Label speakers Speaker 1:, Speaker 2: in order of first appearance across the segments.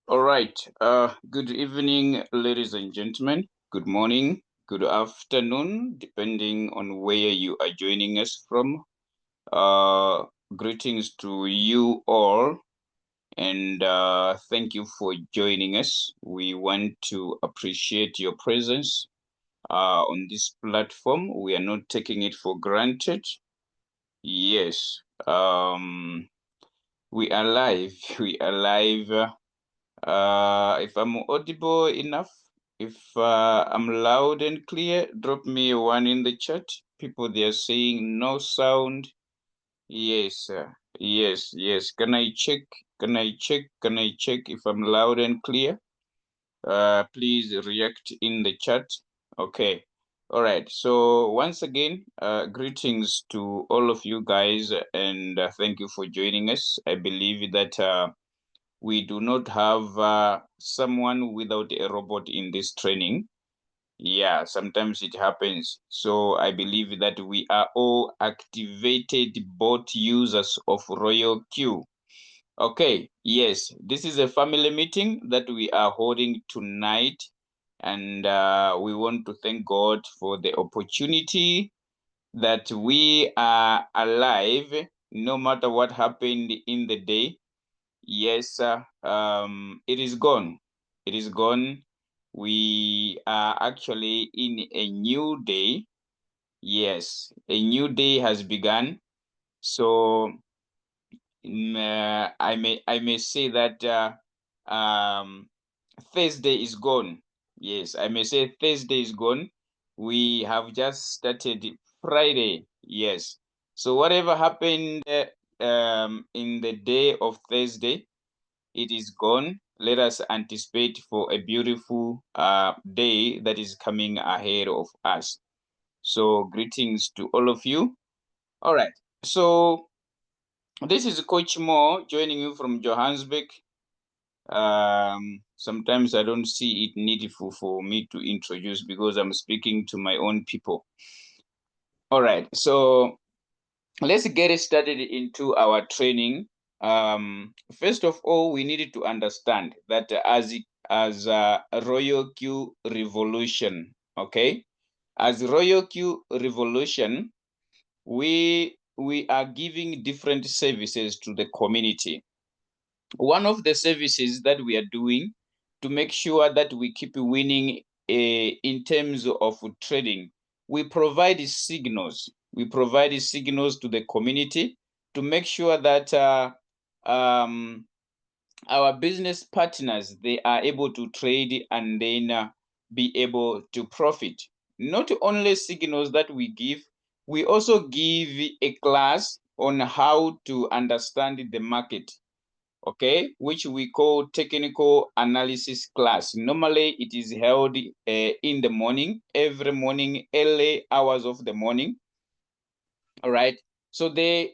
Speaker 1: All right. Good evening, ladies and gentlemen. Good morning, good afternoon, depending on where you are joining us from. Greetings to you all, and thank you for joining us. We want to appreciate your presence on this platform. We are not taking it for granted. Yes. We are live. We are live. If I'm audible enough, if I'm loud and clear, drop me a one in the chat. People, they are saying no sound. Yes, yes. Can I check? Can I check? Can I check if I'm loud and clear? Please react in the chat. Okay. All right. So once again, greetings to all of you guys, and thank you for joining us. I believe that we do not have someone without a robot in this training. Yeah, sometimes it happens. So I believe that we are all activated bot users of RoyalQ. Okay, yes, this is a family meeting that we are holding tonight, and we want to thank God for the opportunity that we are alive no matter what happened in the day. Yes, it is gone. It is gone. We are actually in a new day. Yes, a new day has begun. So I may say that Thursday is gone. Yes, I may say Thursday is gone. We have just started Friday. Yes. So whatever happened in the day of Thursday, it is gone. Let us anticipate for a beautiful day that is coming ahead of us. So greetings to all of you. All right. So this is Coach Mo joining you from Johannesburg. Sometimes I don't see it needful for me to introduce because I'm speaking to my own people. All right. So let's get started into our training. First of all, we needed to understand that as a RoyalQ revolution, okay, as RoyalQ revolution, we are giving different services to the community. One of the services that we are doing to make sure that we keep winning in terms of trading, we provide signals. We provide signals to the community to make sure that our business partners, they are able to trade and then be able to profit. Not only signals that we give, we also give a class on how to understand the market, okay, which we call technical analysis class. Normally it is held in the morning, every morning, early hours of the morning. All right. So the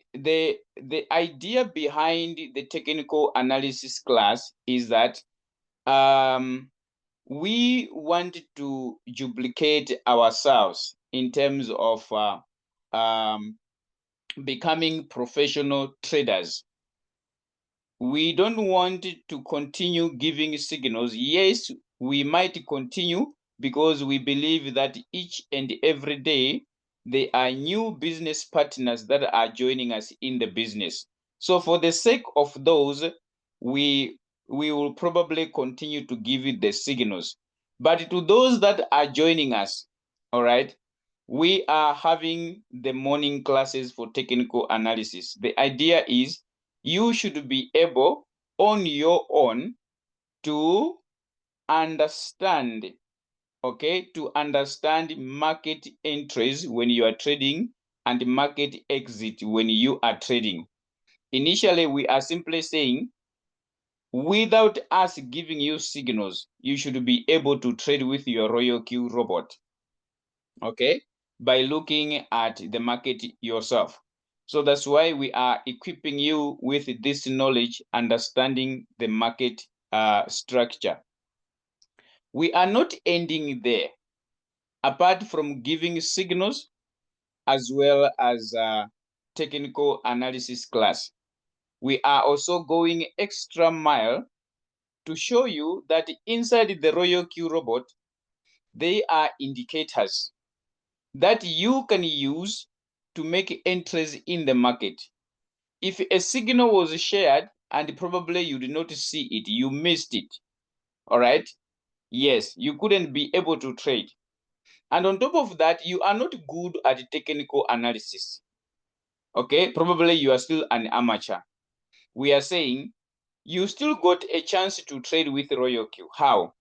Speaker 1: idea behind the technical analysis class is that we want to duplicate ourselves in terms of becoming professional traders. We don't want to continue giving signals. Yes, we might continue because we believe that each and every day there are new business partners that are joining us in the business. So for the sake of those, we will probably continue to give it the signals. But to those that are joining us, all right, we are having the morning classes for technical analysis. The idea is you should be able on your own to understand, okay, to understand market entries when you are trading and market exit when you are trading. Initially, we are simply saying, without us giving you signals, you should be able to trade with your RoyalQ robot, okay, by looking at the market yourself. So that's why we are equipping you with this knowledge, understanding the market structure. We are not ending there. Apart from giving signals as well as technical analysis class, we are also going extra mile to show you that inside the RoyalQ robot, they are indicators that you can use to make entries in the market. If a signal was shared and probably you did not see it, you missed it. All right. Yes, you couldn't be able to trade. And on top of that, you are not good at technical analysis. Okay, probably you are still an amateur. We are saying you still got a chance to trade with RoyalQ. How?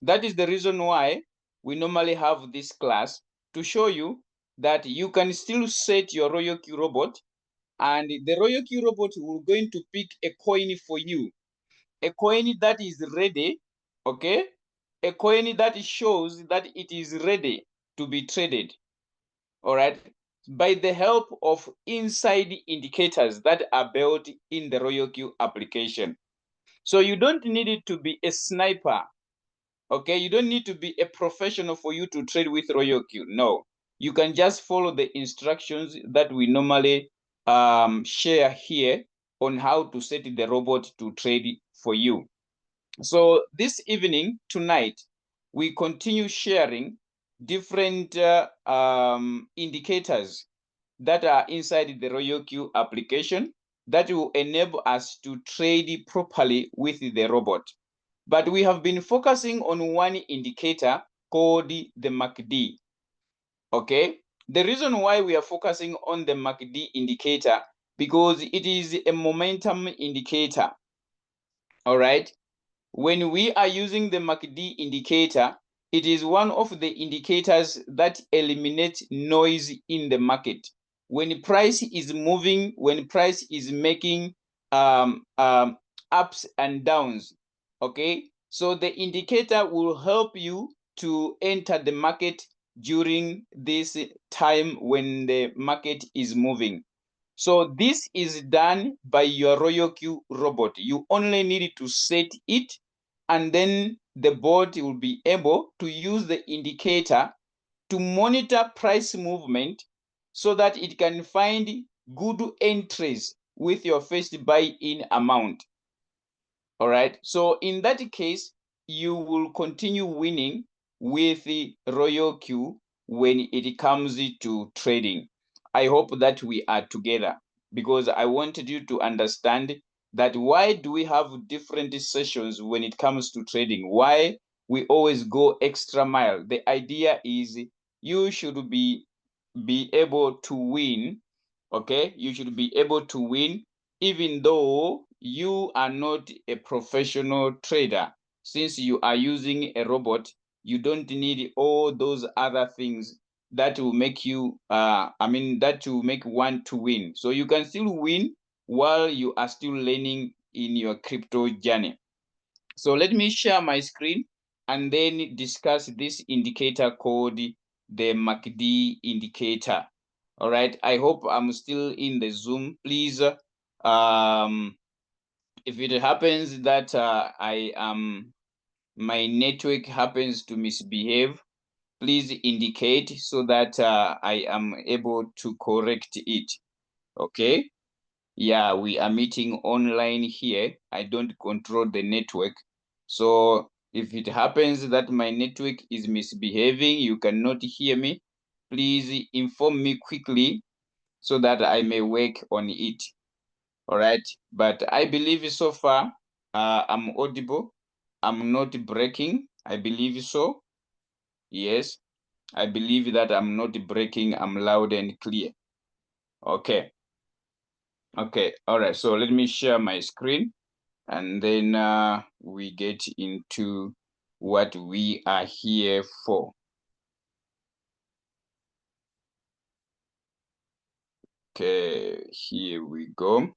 Speaker 1: That is the reason why we normally have this class to show you that you can still set your RoyalQ robot, and the RoyalQ robot will going to pick a coin for you, a coin that is ready, okay? A coin that shows that it is ready to be traded, all right? By the help of inside indicators that are built in the RoyalQ application. So you don't need it to be a sniper, okay? You don't need to be a professional for you to trade with RoyalQ. No, you can just follow the instructions that we normally share here on how to set the robot to trade for you. So this evening, tonight, we continue sharing different indicators that are inside the RoyalQ application that will enable us to trade properly with the robot. But we have been focusing on one indicator called the MACD. Okay, the reason why we are focusing on the MACD indicator, because it is a momentum indicator. All right, when we are using the MACD indicator, it is one of the indicators that eliminates noise in the market. When price is moving, when price is making ups and downs, okay? So the indicator will help you to enter the market during this time when the market is moving. So this is done by your RoyalQ robot. You only need to set it, and then the bot will be able to use the indicator to monitor price movement so that it can find good entries with your first buy-in amount. All right. So in that case, you will continue winning with the RoyalQ when it comes to trading. I hope that we are together, because I wanted you to understand that why do we have different sessions when it comes to trading? Why we always go extra mile? The idea is you should be able to win. Okay, you should be able to win even though you are not a professional trader. Since you are using a robot, you don't need all those other things that will make you that will make one to win. So you can still win while you are still learning in your crypto journey. So let me share my screen and then discuss this indicator called the MACD indicator. All right, I hope I'm still in the Zoom. Please, if it happens that my network happens to misbehave, please indicate so that I am able to correct it. Okay. Yeah, we are meeting online here. I don't control the network. So if it happens that my network is misbehaving, you cannot hear me, please inform me quickly so that I may work on it. All right. But I believe so far I'm audible. I'm not breaking. I believe so. Yes. I believe that I'm not breaking. I'm loud and clear. Okay. Okay. All right. So let me share my screen, and then we get into what we are here for. Okay, here we go.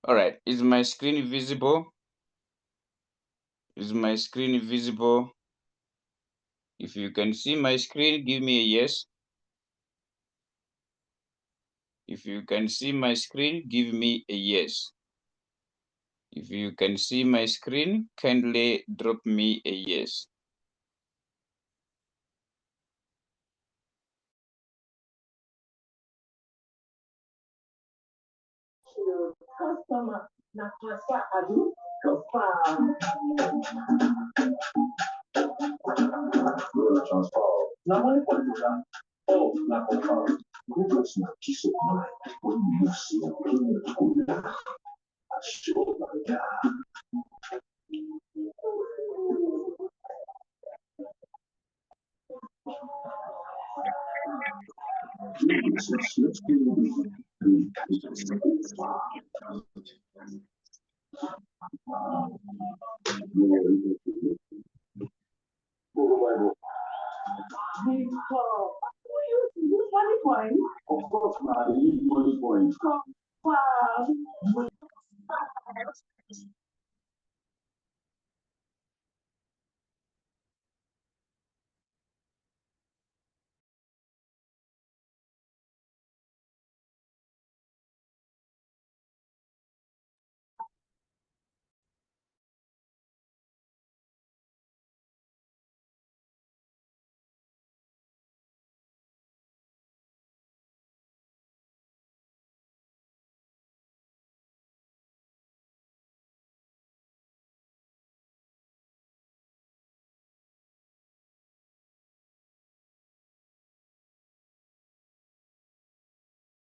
Speaker 1: All right, is my screen visible? Is my screen visible? If you can see my screen, give me a yes. If you can see my screen, give me a yes. If you can see my screen, kindly drop me a yes.
Speaker 2: Customer, not just adu, confirm. Now, when you that, oh, not confirm. Google is not peace of mind when you see a payment. I sure like that. Of course, now you need money point. Wow.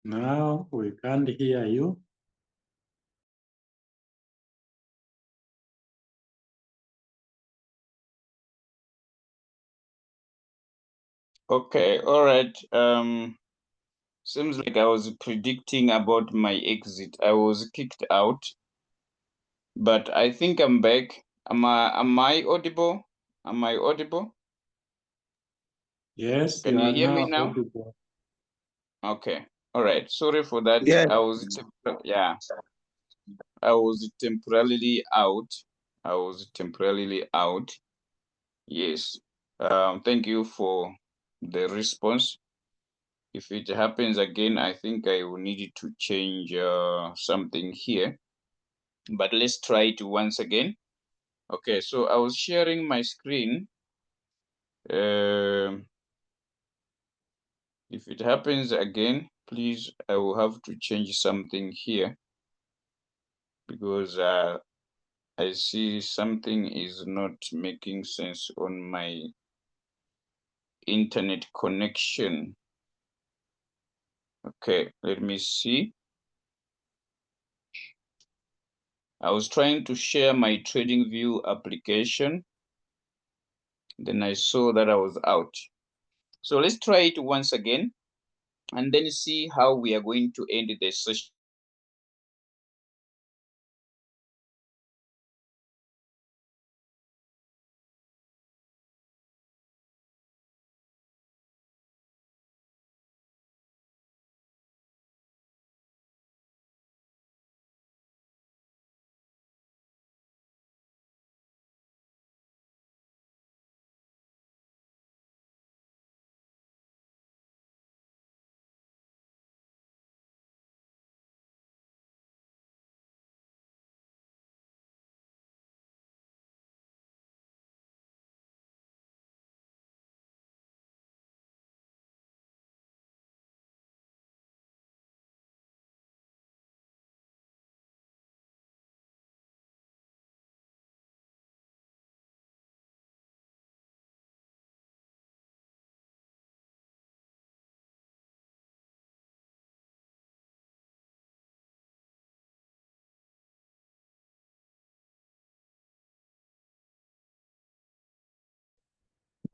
Speaker 3: Now we can't hear you.
Speaker 1: Okay, all right. Seems like I was predicting about my exit. I was kicked out, but I think I'm back. Am I audible? Am I audible?
Speaker 3: Yes,
Speaker 1: Can
Speaker 3: you
Speaker 1: you
Speaker 3: are
Speaker 1: hear me
Speaker 3: now
Speaker 1: now?
Speaker 3: audible.
Speaker 1: Okay. All right. Sorry for that.
Speaker 2: Yes.
Speaker 1: Yeah, I was temporarily out. I was temporarily out. Yes. Thank you for the response. If it happens again, I think I will need to change something here. But let's try it once again. Okay, so I was sharing my screen. If it happens again, please, I will have to change something here because I see something is not making sense on my internet connection. Okay, let me see. I was trying to share my TradingView application. Then I saw that I was out. So let's try it once again and then see how we are going to end the session.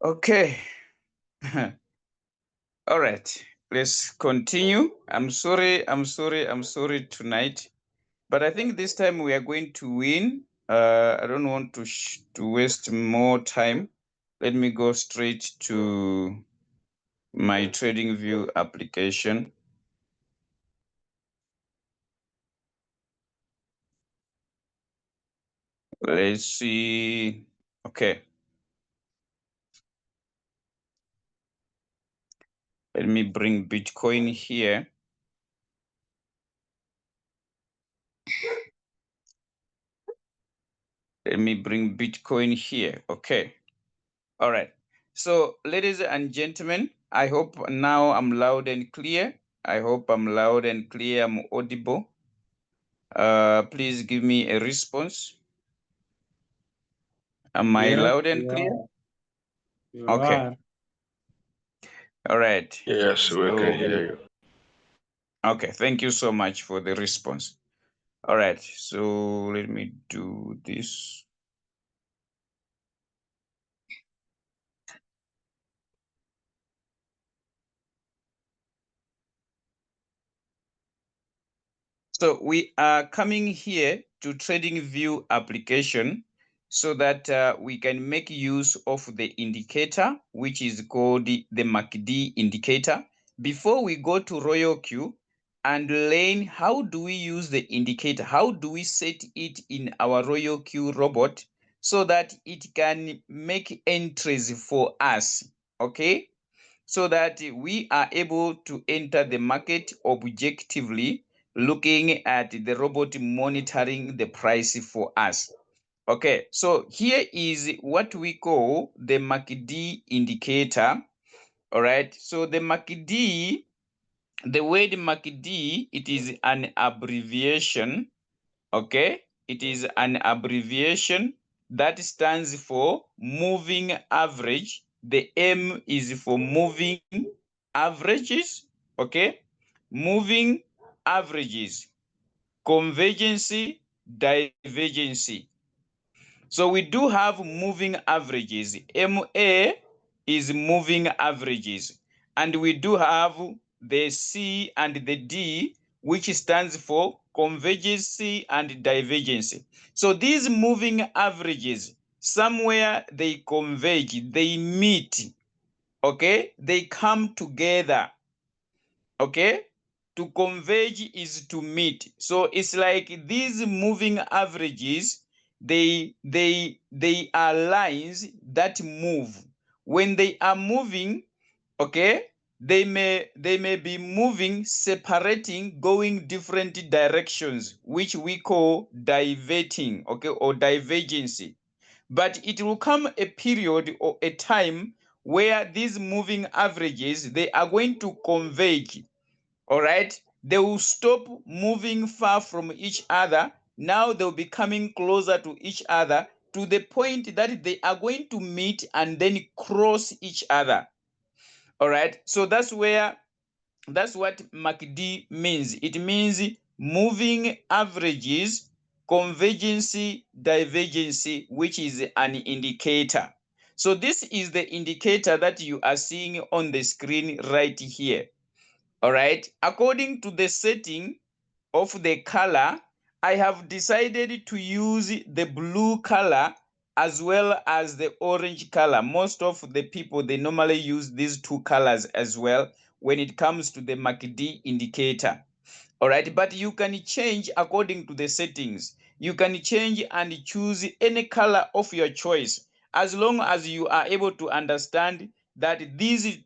Speaker 1: Okay. All right. Let's continue. I'm sorry tonight. But I think this time we are going to win. I don't want to waste more time. Let me go straight to my TradingView application. Let's see. Okay. Let me bring Bitcoin here. Let me bring Bitcoin here. Okay. All right. So, ladies and gentlemen, I hope now I'm loud and clear. I hope I'm loud and clear. I'm audible. Please give me a response. Am I loud and clear?
Speaker 3: You
Speaker 1: Okay.
Speaker 3: are.
Speaker 1: All right.
Speaker 2: Yes, we can hear you.
Speaker 1: Okay, thank you so much for the response. All right, so let me do this. So we are coming here to TradingView application so that we can make use of the indicator, which is called the MACD indicator. Before we go to RoyalQ and learn how do we use the indicator, how do we set it in our RoyalQ robot so that it can make entries for us, okay? So that we are able to enter the market objectively, looking at the robot monitoring the price for us. Okay, so here is what we call the MACD indicator. All right, so the MACD, the word MACD, it is an abbreviation. Okay, it is an abbreviation that stands for moving average. The M is for moving averages. Okay, moving averages, convergency, divergency. So we do have moving averages. MA is moving averages. And we do have the C and the D, which stands for convergence and divergence. So these moving averages, somewhere they converge, they meet, okay? They come together, okay? To converge is to meet. So it's like these moving averages, they are lines that move. When they are moving, okay, they may be moving, separating, going different directions, which we call diverting, okay, or divergency. But it will come a period or a time where these moving averages, they are going to converge. All right, they will stop moving far from each other. Now they'll be coming closer to each other to the point that they are going to meet and then cross each other. All right, so that's what MACD means. It means moving averages, convergence, divergence, which is an indicator. So this is the indicator that you are seeing on the screen right here. All right, according to the setting of the color, I have decided to use the blue color as well as the orange color. Most of the people, they normally use these two colors as well when it comes to the MACD indicator. All right, but you can change according to the settings. You can change and choose any color of your choice, as long as you are able to understand that these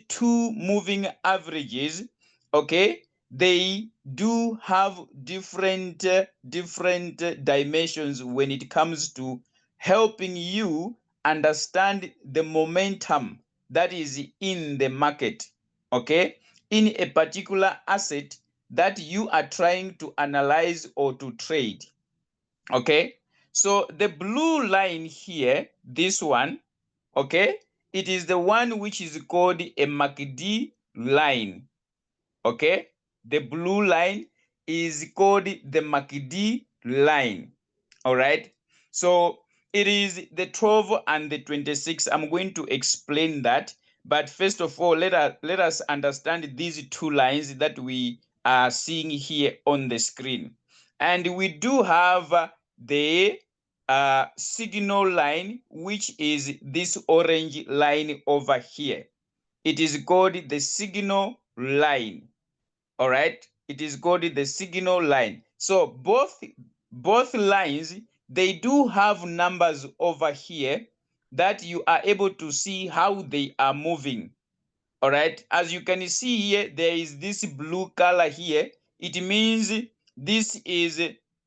Speaker 1: two moving averages, okay, they do have different dimensions when it comes to helping you understand the momentum that is in the market, okay, in a particular asset that you are trying to analyze or to trade. Okay, so the blue line here, this one, okay, it is the one which is called a MACD line. Okay, the blue line is called the MACD line. All right, so it is the 12 and the 26. I'm going to explain that, but first of all, let us understand these two lines that we are seeing here on the screen. And we do have the signal line, which is this orange line over here. It is called the signal line. All right, it is called the signal line. So both lines, they do have numbers over here that you are able to see how they are moving. All right, as you can see here, there is this blue color here. It means this is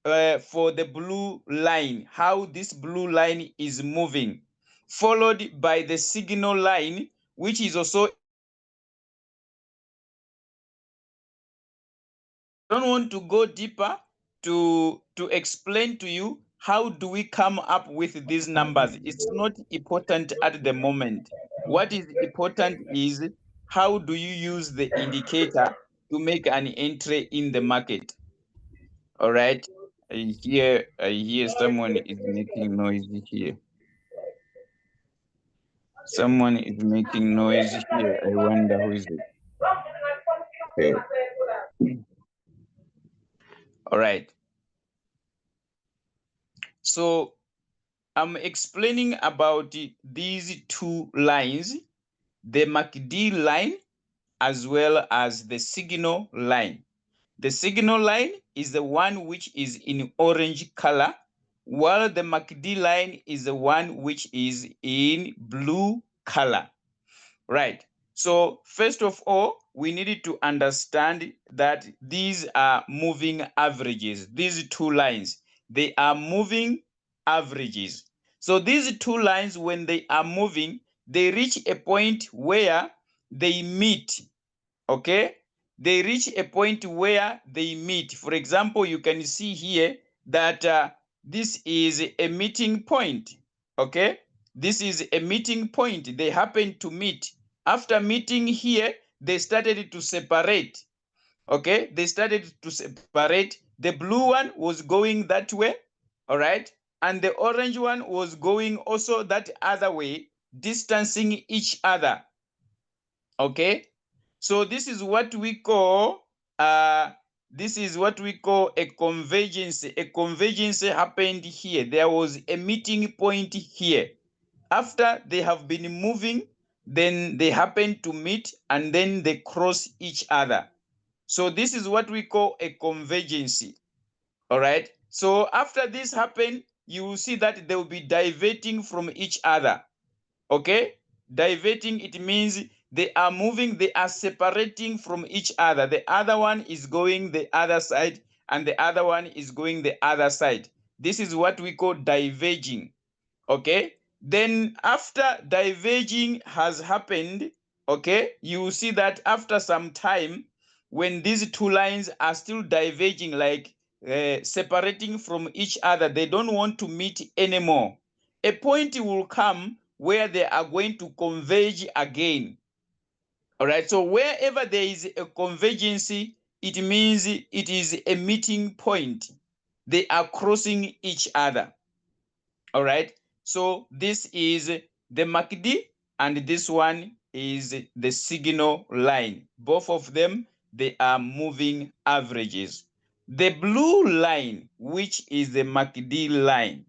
Speaker 1: for the blue line, how this blue line is moving, followed by the signal line, which is also a blue line. I don't want to go deeper. to explain to you how do we come up with these numbers. It's not important at the moment. What is important is how do you use the indicator to make an entry in the market. All right. I hear someone is making noise here. Someone is making noise here. I wonder who is it. Okay. All right. So I'm explaining about these two lines, the MACD line as well as the signal line. The signal line is the one which is in orange color, while the MACD line is the one which is in blue color. Right. So first of all, we needed to understand that these are moving averages. These two lines, they are moving averages. So these two lines, when they are moving, they reach a point where they meet. Okay? They reach a point where they meet. For example, you can see here that this is a meeting point. Okay? This is a meeting point. They happen to meet. After meeting here, they started to separate. Okay? They started to separate. The blue one was going that way. All right? And the orange one was going also that other way, distancing each other. Okay? So this is what we call a convergence. A convergence happened here. There was a meeting point here. After they have been moving, then they happen to meet and then they cross each other. So this is what we call a convergence. All right. So after this happen, you will see that they will be diverting from each other. Okay? Diverting, it means they are moving, they are separating from each other. The other one is going the other side and the other one is going the other side. This is what we call diverging. Okay? Then after diverging has happened, okay, you will see that after some time, when these two lines are still diverging, like separating from each other, they don't want to meet anymore. A point will come where they are going to converge again. All right, so wherever there is a convergence, it means it is a meeting point. They are crossing each other. All right, so this is the MACD and this one is the signal line. Both of them, they are moving averages. The blue line, which is the MACD line,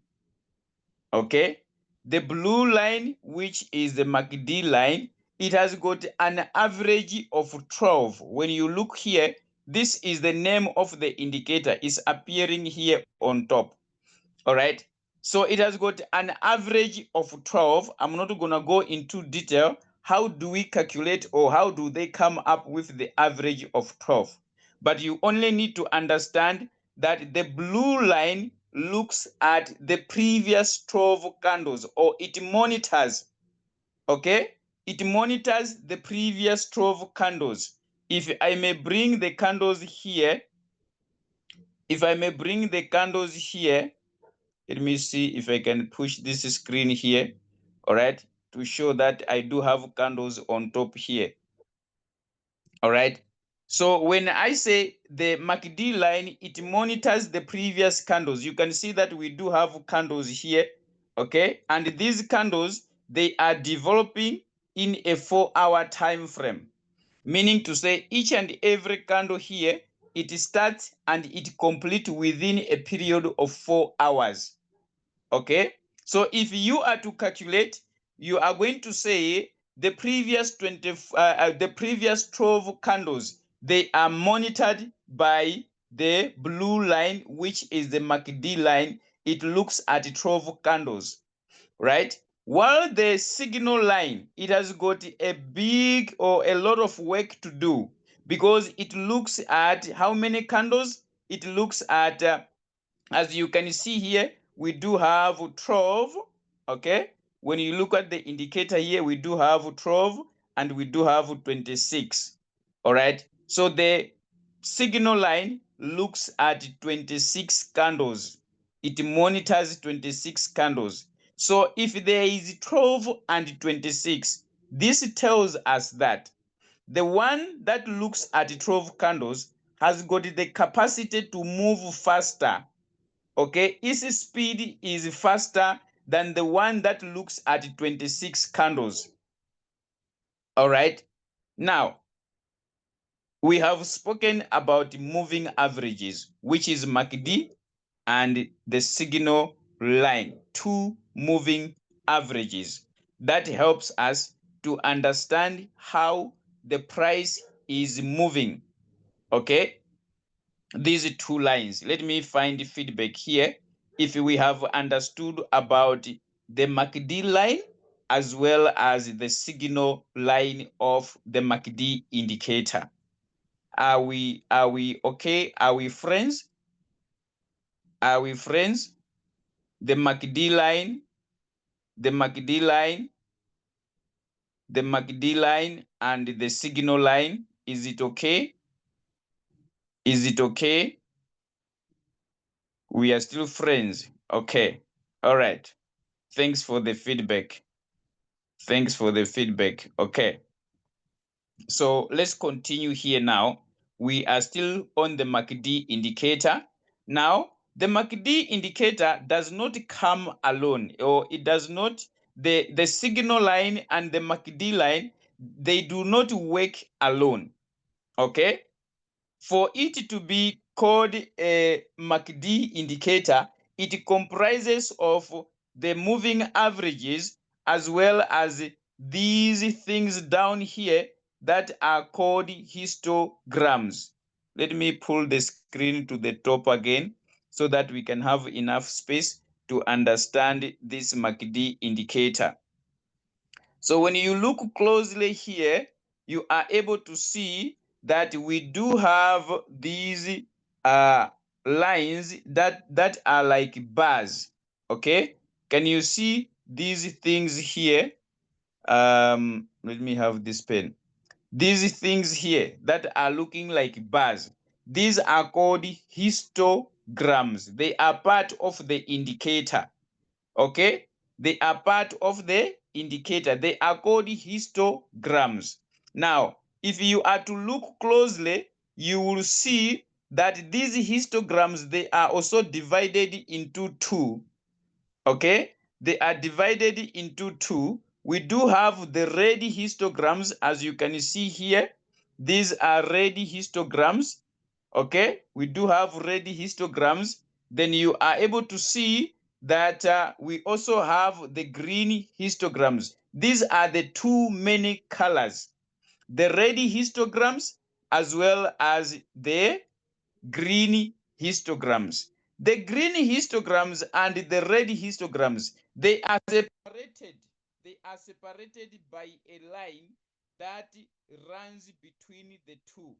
Speaker 1: okay? The blue line, which is the MACD line, it has got an average of 12. When you look here, this is the name of the indicator. It's appearing here on top. All right. So it has got an average of 12. I'm not going to go into detail. How do we calculate or how do they come up with the average of 12? But you only need to understand that the blue line looks at the previous 12 candles, or it monitors. Okay? It monitors the previous 12 candles. If I may bring the candles here, let me see if I can push this screen here, all right, to show that I do have candles on top here. All right. So when I say the MACD line, it monitors the previous candles. You can see that we do have candles here, okay? And these candles, they are developing in a 4-hour time frame, meaning to say each and every candle here, it starts and it completes within a period of 4 hours. Okay, so if you are to calculate, you are going to say the previous 12 candles, they are monitored by the blue line, which is the MACD line. It looks at 12 candles, right? While the signal line, it has got a big or a lot of work to do because it looks at how many candles? It looks at as you can see here, we do have 12, okay? When you look at the indicator here, we do have 12 and we do have 26, all right? So the signal line looks at 26 candles. It monitors 26 candles. So if there is 12 and 26, this tells us that the one that looks at 12 candles has got the capacity to move faster. Okay, its speed is faster than the one that looks at 26 candles. All right. Now, we have spoken about moving averages, which is MACD and the signal line, two moving averages. That helps us to understand how the price is moving. Okay, these two lines. Let me find the feedback here. If we have understood about the MACD line as well as the signal line of the MACD indicator. Are we okay? Are we friends? Are we friends? The MACD line, the MACD line, the MACD line and the signal line. Is it okay? Is it okay? We are still friends. Okay. All right. Thanks for the feedback. Thanks for the feedback. Okay. So let's continue here now. We are still on the MACD indicator. Now, the MACD indicator does not come alone, or it does not, the signal line and the MACD line, they do not work alone. Okay? For it to be called a MACD indicator, it comprises of the moving averages as well as these things down here that are called histograms. Let me pull the screen to the top again so that we can have enough space to understand this MACD indicator. So when you look closely here, you are able to see that we do have these lines that are like bars. Okay, can you see these things here? Let me have this pen. These things here that are looking like bars, these are called histograms. They are part of the indicator. Okay, they are part of the indicator. They are called histograms. Now, if you are to look closely, you will see that these histograms, they are also divided into two. Okay, they are divided into two. We do have the red histograms, as you can see here. These are red histograms. Okay, we do have red histograms. Then you are able to see that we also have the green histograms. These are the two main colors, the red histograms as well as the green histograms. The green histograms and the red histograms, they are separated. They are separated by a line that runs between the two.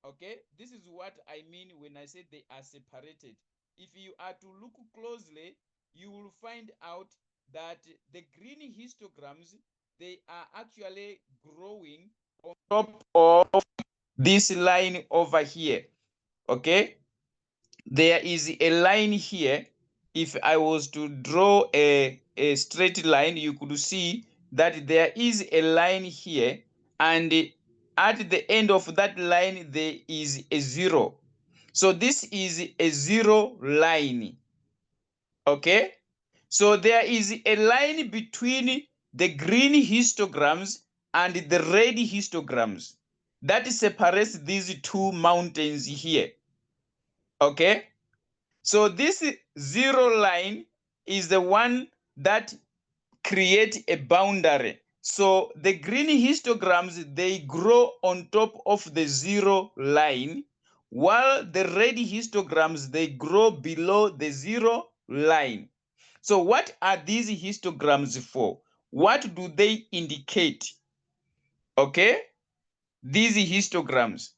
Speaker 1: Okay, this is what I mean when I say they are separated. If you are to look closely, you will find out that the green histograms, they are actually growing on top of this line over here. Okay, there is a line here. If I was to draw a straight line, you could see that there is a line here, and at the end of that line there is a zero. So this is a zero line. Okay, so there is a line between the green histograms and the red histograms that separates these two mountains here. Okay, so this zero line is the one that creates a boundary. So the green histograms, they grow on top of the zero line, while the red histograms, they grow below the zero line. So what are these histograms for? What do they indicate? Okay, these histograms.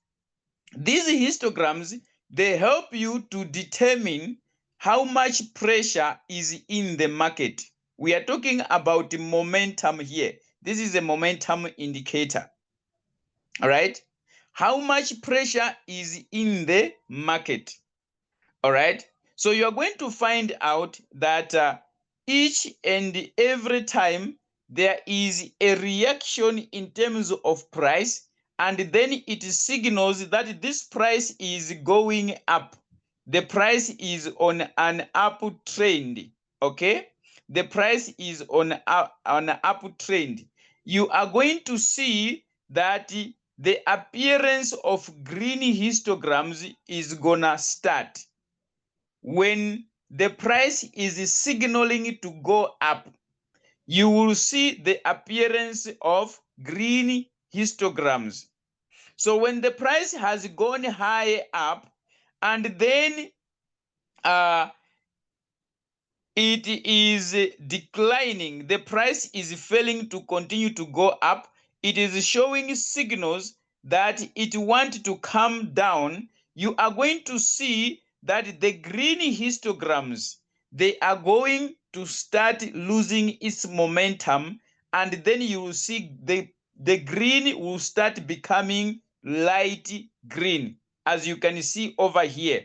Speaker 1: These histograms, they help you to determine how much pressure is in the market. We are talking about momentum here. This is a momentum indicator. All right. how much pressure is in the market. All right. So you are going to find out that each and every time there is a reaction in terms of price, and then it signals that this price is going up. The price is on an uptrend. Okay, the price is on an uptrend. You are going to see that the appearance of green histograms is gonna start when the price is signaling to go up. You will see the appearance of green histograms. So when the price has gone high up and then it is declining, the price is failing to continue to go up, it is showing signals that it wants to come down, you are going to see that the green histograms, they are going to start losing its momentum, and then you will see the green will start becoming light green, as you can see over here.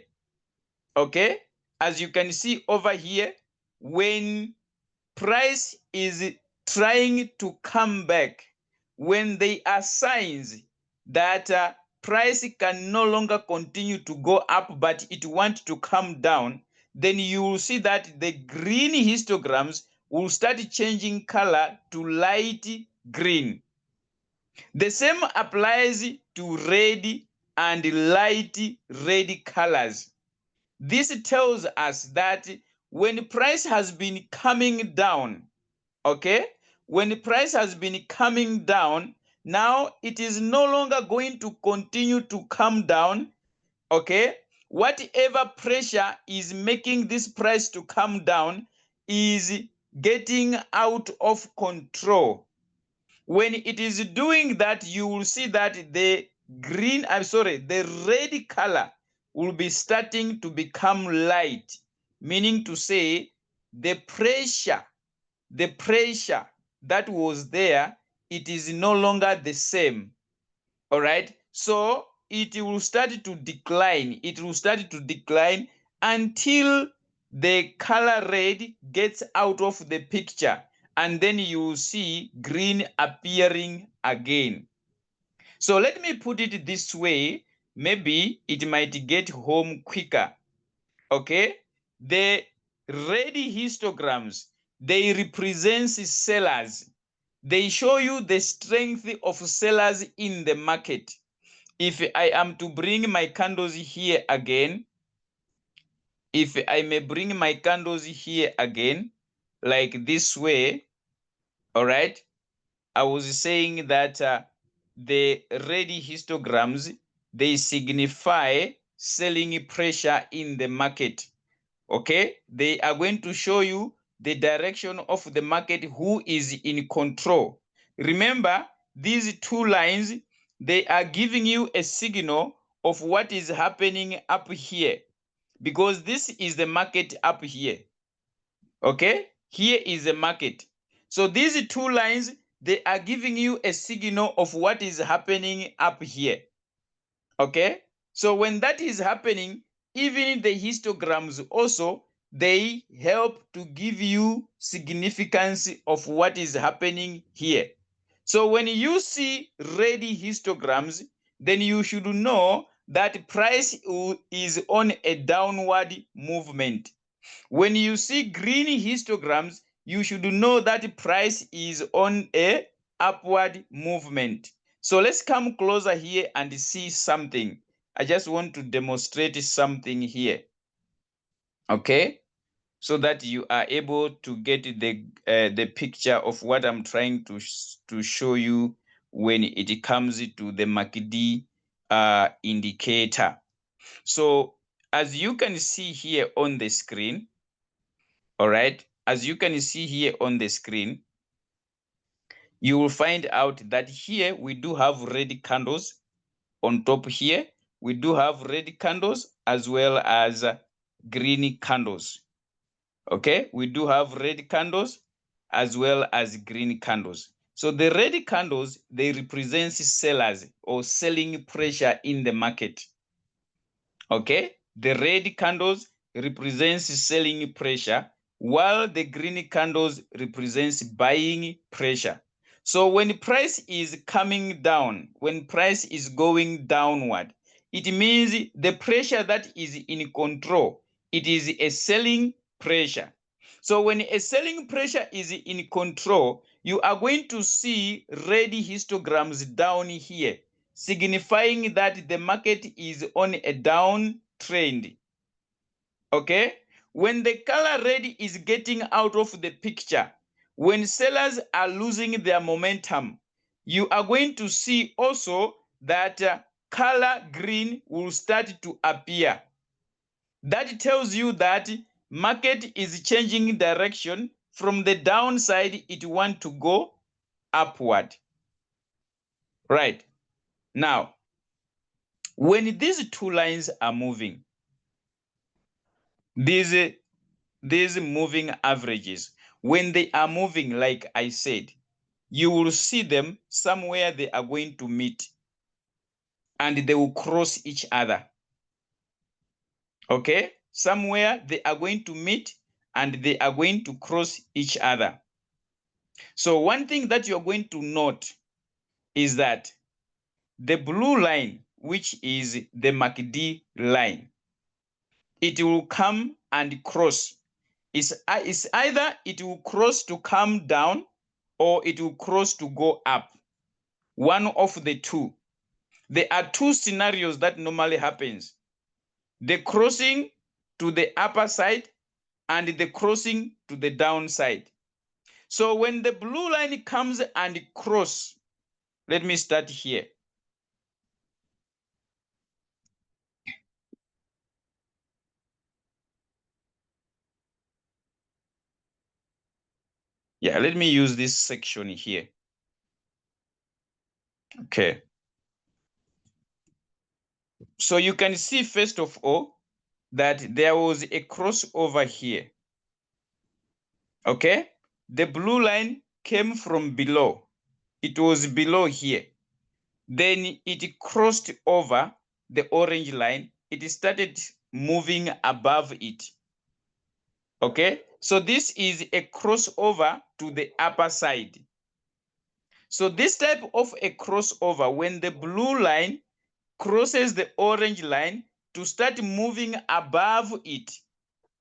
Speaker 1: Okay, as you can see over here, when price is trying to come back, when there are signs that price can no longer continue to go up but it wants to come down, then you will see that the green histograms will start changing color to light green. The same applies to red and light red colors. This tells us that when price has been coming down, okay, when the price has been coming down, now it is no longer going to continue to come down, okay. Whatever pressure is making this price to come down is getting out of control. When it is doing that, you will see that the red color will be starting to become light, meaning to say the pressure that was there, it is no longer the same. All right, so it will start to decline. It will start to decline until the color red gets out of the picture, and then you will see green appearing again. So let me put it this way, maybe it might get home quicker. Okay, the red histograms, they represent sellers. They show you the strength of sellers in the market. If I am to bring my candles here again, if I may bring my candles here again, like this way, all right, I was saying that the red histograms, they signify selling pressure in the market. Okay, they are going to show you the direction of the market, who is in control. Remember, these two lines, they are giving you a signal of what is happening up here, because this is the market up here. Okay, here is the market. So these two lines, they are giving you a signal of what is happening up here. Okay, so when that is happening, even the histograms also, they help to give you significance of what is happening here. So when you see red histograms, then you should know that price is on a downward movement. When you see green histograms, you should know that price is on a upward movement. So let's come closer here and see something. I just want to demonstrate something here. Okay, so that you are able to get the picture of what I'm trying to show you when it comes to the MACD indicator. So as you can see here on the screen, all right, as you can see here on the screen, you will find out that here we do have red candles on top here. We do have red candles as well as green candles. Okay, we do have red candles as well as green candles. So the red candles, they represent sellers or selling pressure in the market. Okay, the red candles represents selling pressure, while the green candles represents buying pressure. So when price is coming down, when price is going downward, it means the pressure that is in control, it is a selling pressure. So when a selling pressure is in control, you are going to see red histograms down here, signifying that the market is on a downtrend. Okay? When the color red is getting out of the picture, when sellers are losing their momentum, you are going to see also that color green will start to appear. That tells you that market is changing direction. From the downside, it wants to go upward. Right. Now, when these two lines are moving, these moving averages, when they are moving, like I said, you will see them somewhere they are going to meet and they will cross each other. Okay? Somewhere they are going to meet and they are going to cross each other. So one thing that you're going to note is that the blue line, which is the MACD line, it will come and cross. It's either it will cross to come down or it will cross to go up. One of the two. There are two scenarios that normally happens. The crossing to the upper side and the crossing to the downside. So when the blue line comes and cross, let me start here. Yeah, let me use this section here. Okay. So you can see, first of all, that there was a crossover here. Okay? The blue line came from below. It was below here. Then it crossed over the orange line. It started moving above it. Okay? So this is a crossover to the upper side. So this type of a crossover, when the blue line crosses the orange line to start moving above it,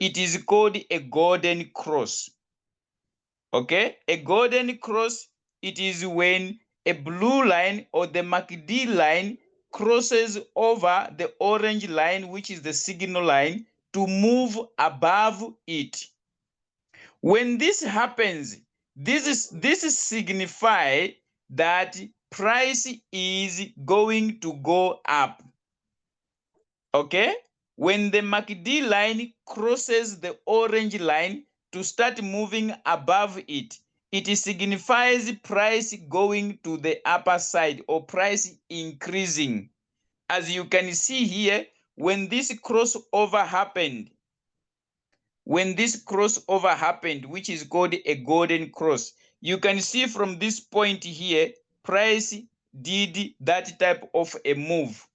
Speaker 1: it is called a golden cross. Okay, a golden cross, it is when a blue line or the MACD line crosses over the orange line, which is the signal line, to move above it. When this happens, this signify that price is going to go up. Okay? When the MACD line crosses the orange line to start moving above it, it signifies price going to the upper side or price increasing. As you can see here, when this crossover happened, which is called a golden cross, you can see from this point here, price did that type of a move.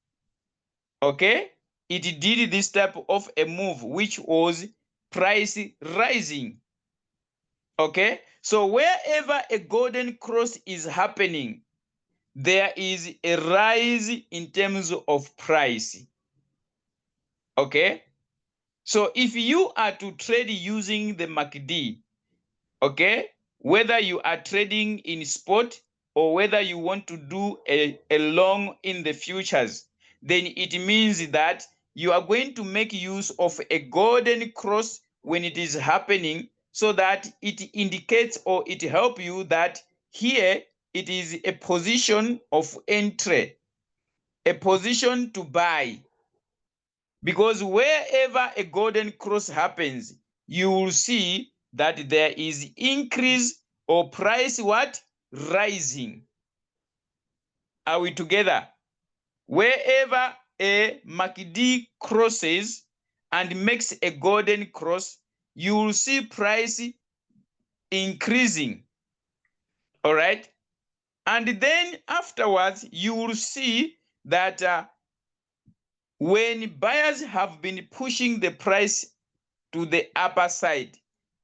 Speaker 1: Okay? It did this type of a move, which was price rising. Okay? So wherever a golden cross is happening, there is a rise in terms of price. Okay? So if you are to trade using the MACD, okay, whether you are trading in spot or whether you want to do a long in the futures, then it means that you are going to make use of a golden cross when it is happening, so that it indicates or it helps you that here it is a position of entry, a position to buy. Because wherever a golden cross happens, you will see that there is increase or price what? Rising. Are we together? Wherever a MACD crosses and makes a golden cross, you will see price increasing. All right? And then afterwards, you will see that when buyers have been pushing the price to the upper side,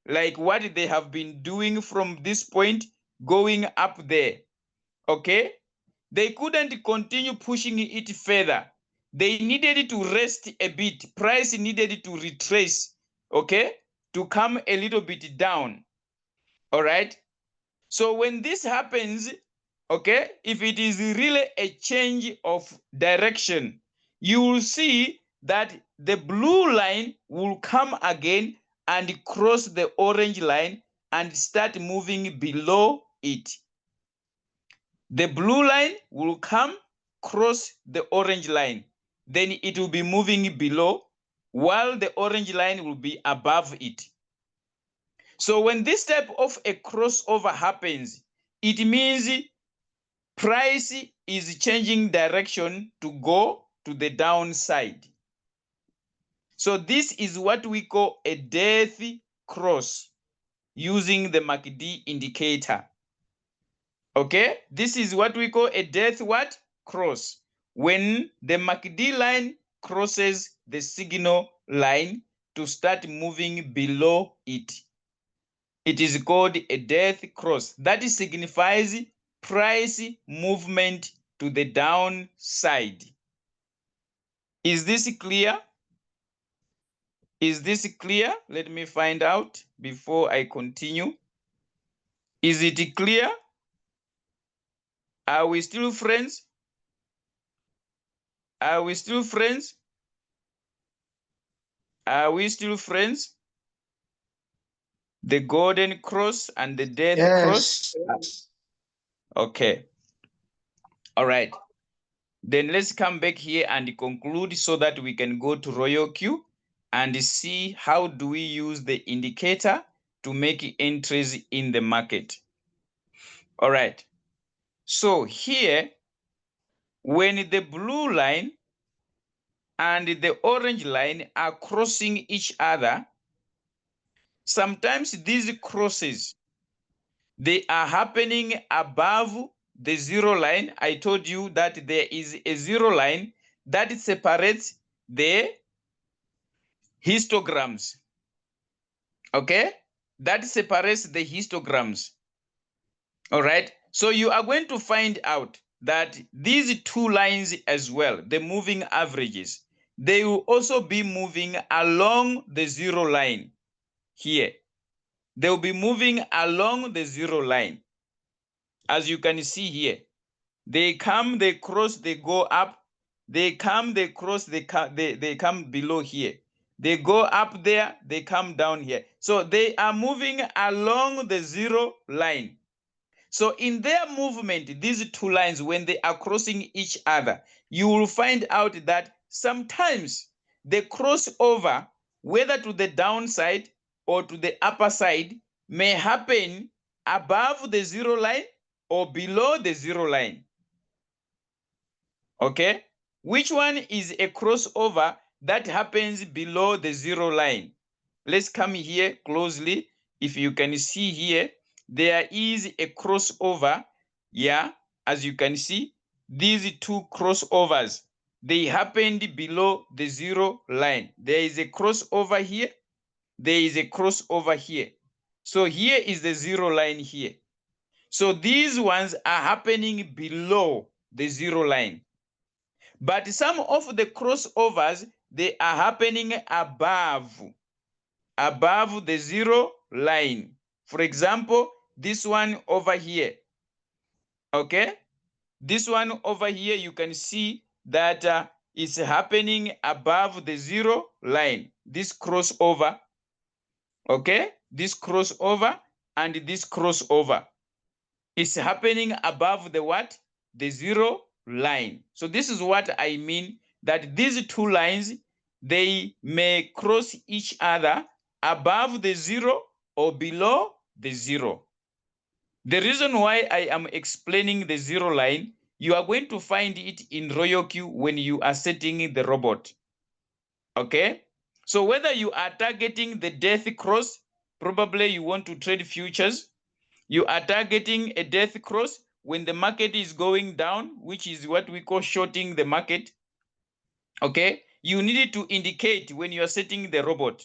Speaker 1: like what they have been doing from this point going up there, okay? They couldn't continue pushing it further. They needed to rest a bit. Price needed to retrace, okay, to come a little bit down, all right? So when this happens, okay, if it is really a change of direction, you will see that the blue line will come again and cross the orange line and start moving below it. The blue line will come, cross the orange line. Then it will be moving below, while the orange line will be above it. So when this type of a crossover happens, it means price is changing direction to go to the downside. So this is what we call a death cross using the MACD indicator. Okay, this is what we call a death what? Cross. When the MACD line crosses the signal line to start moving below it. It is called a death cross. That signifies price movement to the downside. Is this clear? Is this clear? Let me find out before I continue. Is it clear? Are we still friends? Are we still friends? Are we still friends? The golden cross and the death cross? Okay. All right. Then let's come back here and conclude so that we can go to RoyalQ and see how do we use the indicator to make entries in the market. All right. So here, when the blue line and the orange line are crossing each other, sometimes these crosses, they are happening above the zero line. I told you that there is a zero line that separates the histograms, okay? That separates the histograms, all right? So you are going to find out that these two lines as well, the moving averages, they will also be moving along the zero line here. They will be moving along the zero line. As you can see here, they come, they cross, they go up, they come, they cross, they come below here. They go up there, they come down here. So they are moving along the zero line. So in their movement, these two lines, when they are crossing each other, you will find out that sometimes the crossover, whether to the downside or to the upper side, may happen above the zero line or below the zero line. Okay, which one is a crossover that happens below the zero line? Let's come here closely. If you can see here, there is a crossover. Yeah, as you can see, these two crossovers, they happened below the zero line. There is a crossover here. There is a crossover here. So here is the zero line here. So these ones are happening below the zero line. But some of the crossovers, they are happening above the zero line. For example, this one over here, okay? This one over here, you can see that it's happening above the zero line. This crossover, okay? This crossover and this crossover is happening above the what? The zero line. So this is what I mean, that these two lines, they may cross each other above the zero or below the zero. The reason why I am explaining the zero line, you are going to find it in RoyalQ when you are setting the robot. Okay? So whether you are targeting the death cross, probably you want to trade futures, you are targeting a death cross, when the market is going down, which is what we call shorting the market, okay, you need to indicate when you are setting the robot,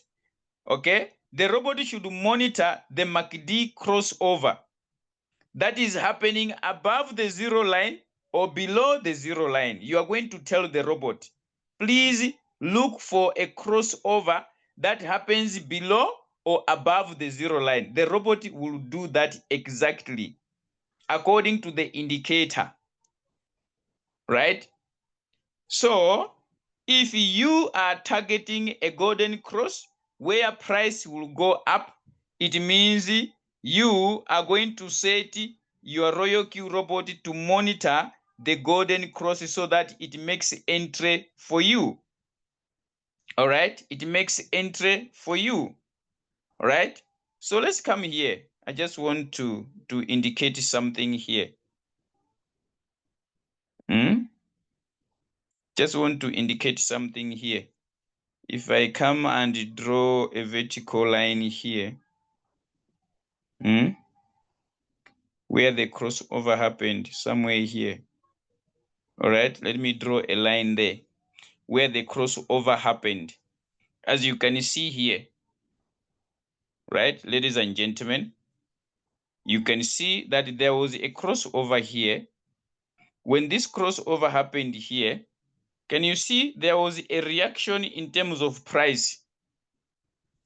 Speaker 1: okay, the robot should monitor the MACD crossover that is happening above the zero line or below the zero line. You are going to tell the robot, please look for a crossover that happens below or above the zero line. The robot will do that exactly according to the indicator, right? So if you are targeting a golden cross where price will go up, it means you are going to set your RoyalQ robot to monitor the golden cross so that it makes entry for you. All right, it makes entry for you. All right, so let's come here. I just want to indicate something here. Just want to indicate something here. If I come and draw a vertical line here, where the crossover happened, somewhere here. All right, let me draw a line there where the crossover happened. As you can see here, right, ladies and gentlemen, you can see that there was a crossover here. When this crossover happened here, can you see there was a reaction in terms of price?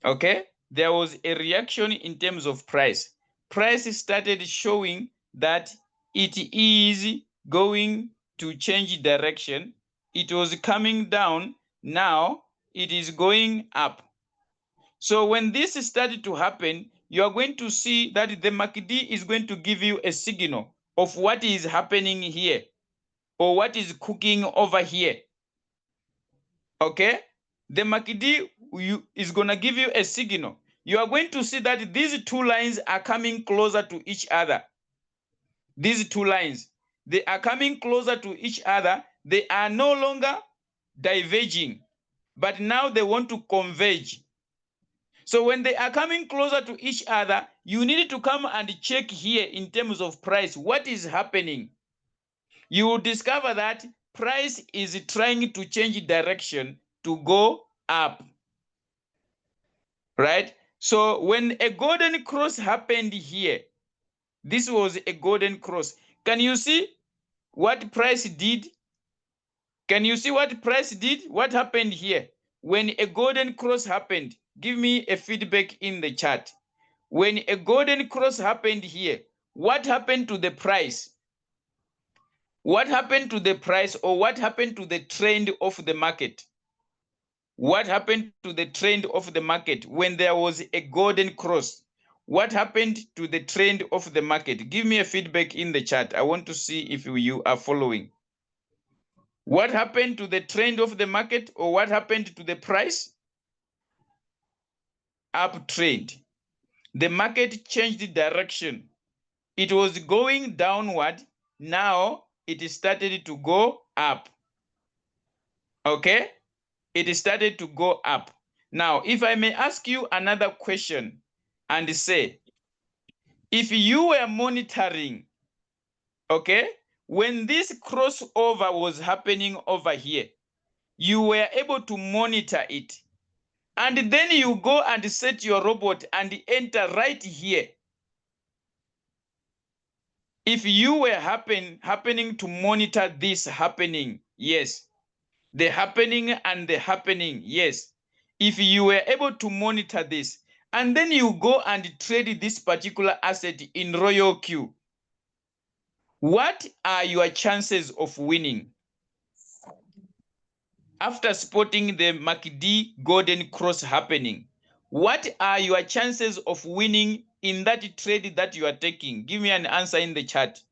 Speaker 1: Okay, there was a reaction in terms of price. Price started showing that it is going to change direction. It was coming down. Now it is going up. So when this started to happen, you are going to see that the MACD is going to give you a signal of what is happening here or what is cooking over here. Okay, the MACD is going to give you a signal. You are going to see that these two lines are coming closer to each other. These two lines, they are coming closer to each other. They are no longer diverging, but now they want to converge. So when they are coming closer to each other, you need to come and check here in terms of price, what is happening. You will discover that price is trying to change direction to go up, right? So when a golden cross happened here, this was a golden cross. Can you see what price did? Can you see what price did? What happened here? When a golden cross happened, give me a feedback in the chat. When a golden cross happened here, what happened to the price? What happened to the price, or what happened to the trend of the market? What happened to the trend of the market when there was a golden cross? What happened to the trend of the market? Give me a feedback in the chat. I want to see if you are following. What happened to the trend of the market, or what happened to the price? Uptrend. The market changed direction. It was going downward. Now it started to go up. Okay? It started to go up. Now, if I may ask you another question and say, if you were monitoring, okay, when this crossover was happening over here, you were able to monitor it. And then you go and set your robot and enter right here. If you were happening to monitor this happening, yes. The happening and the happening, yes. If you were able to monitor this, and then you go and trade this particular asset in RoyalQ, what are your chances of winning? After spotting the MACD golden cross happening, what are your chances of winning in that trade that you are taking? Give me an answer in the chat.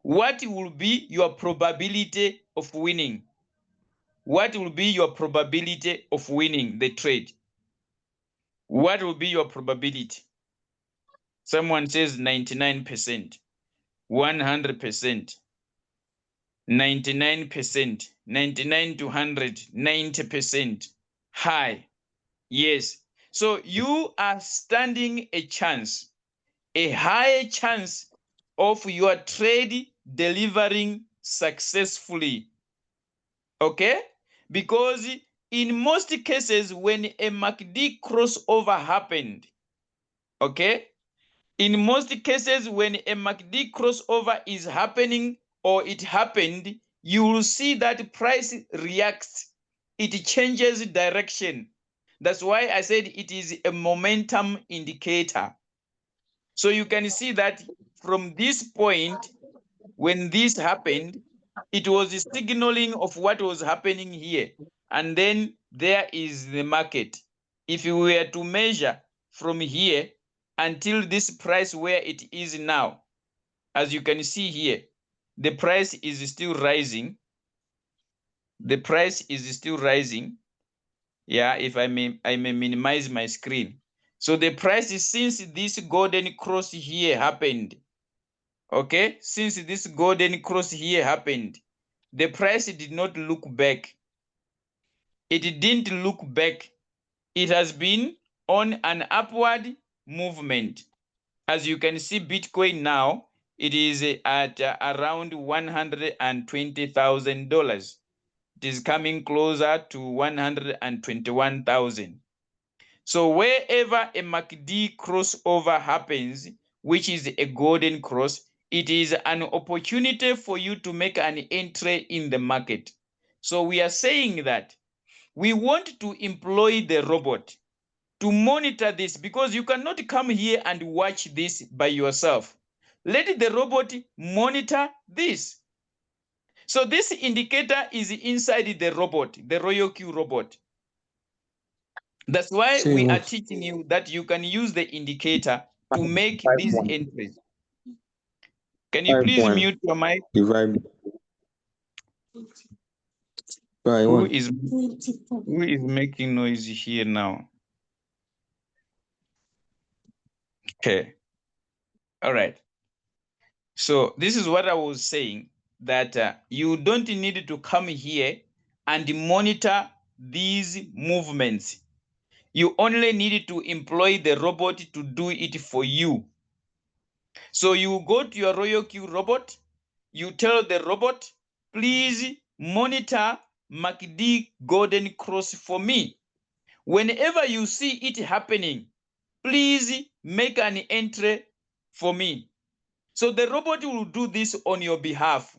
Speaker 1: What will be your probability of winning? What will be your probability of winning the trade? What will be your probability? Someone says 99%, 100%, 99%, 99 to 100, 90%, high. Yes. So you are standing a chance, a high chance of your trade delivering successfully. Okay? Because in most cases, when a MACD crossover happened, okay? In most cases, when a MACD crossover is happening or it happened, you will see that price reacts. It changes direction. That's why I said it is a momentum indicator. So you can see that from this point, when this happened, it was a signaling of what was happening here. And then there is the market. If you were to measure from here until this price where it is now, as you can see here, the price is still rising. The price is still rising. Yeah, if I may minimize my screen. So the price is, since this golden cross here happened, okay, since this golden cross here happened, the price did not look back. It didn't look back. It has been on an upward movement. As you can see, Bitcoin now, it is at around $120,000. It is coming closer to 121,000. So wherever a MACD crossover happens, which is a golden cross, it is an opportunity for you to make an entry in the market. So we are saying that we want to employ the robot to monitor this, because you cannot come here and watch this by yourself. Let the robot monitor this. So this indicator is inside the robot, the RoyalQ robot. That's why we are teaching you that you can use the indicator to make these entries. Can you please mute your mic? Who is making noise here now? Okay. All right. So this is what I was saying, that you don't need to come here and monitor these movements. You only need to employ the robot to do it for you. So you go to your RoyalQ robot, you tell the robot, please monitor MACD golden cross for me. Whenever you see it happening, please make an entry for me. So the robot will do this on your behalf.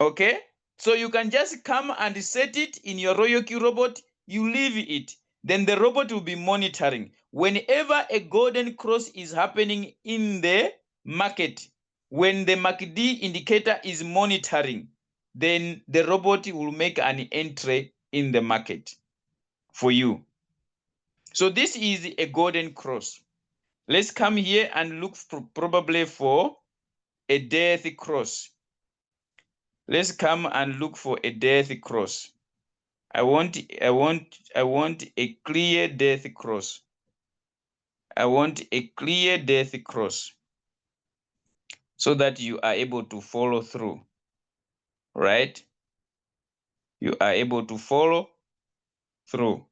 Speaker 1: Okay? So you can just come and set it in your RoyalQ robot, you leave it. Then the robot will be monitoring. Whenever a golden cross is happening in the market, when the MACD indicator is monitoring, then the robot will make an entry in the market for you. So this is a golden cross. Let's come here and look probably for a death cross. Let's come and look for a death cross. I want a clear death cross. I want a clear death cross so that you are able to follow through, right? You are able to follow through.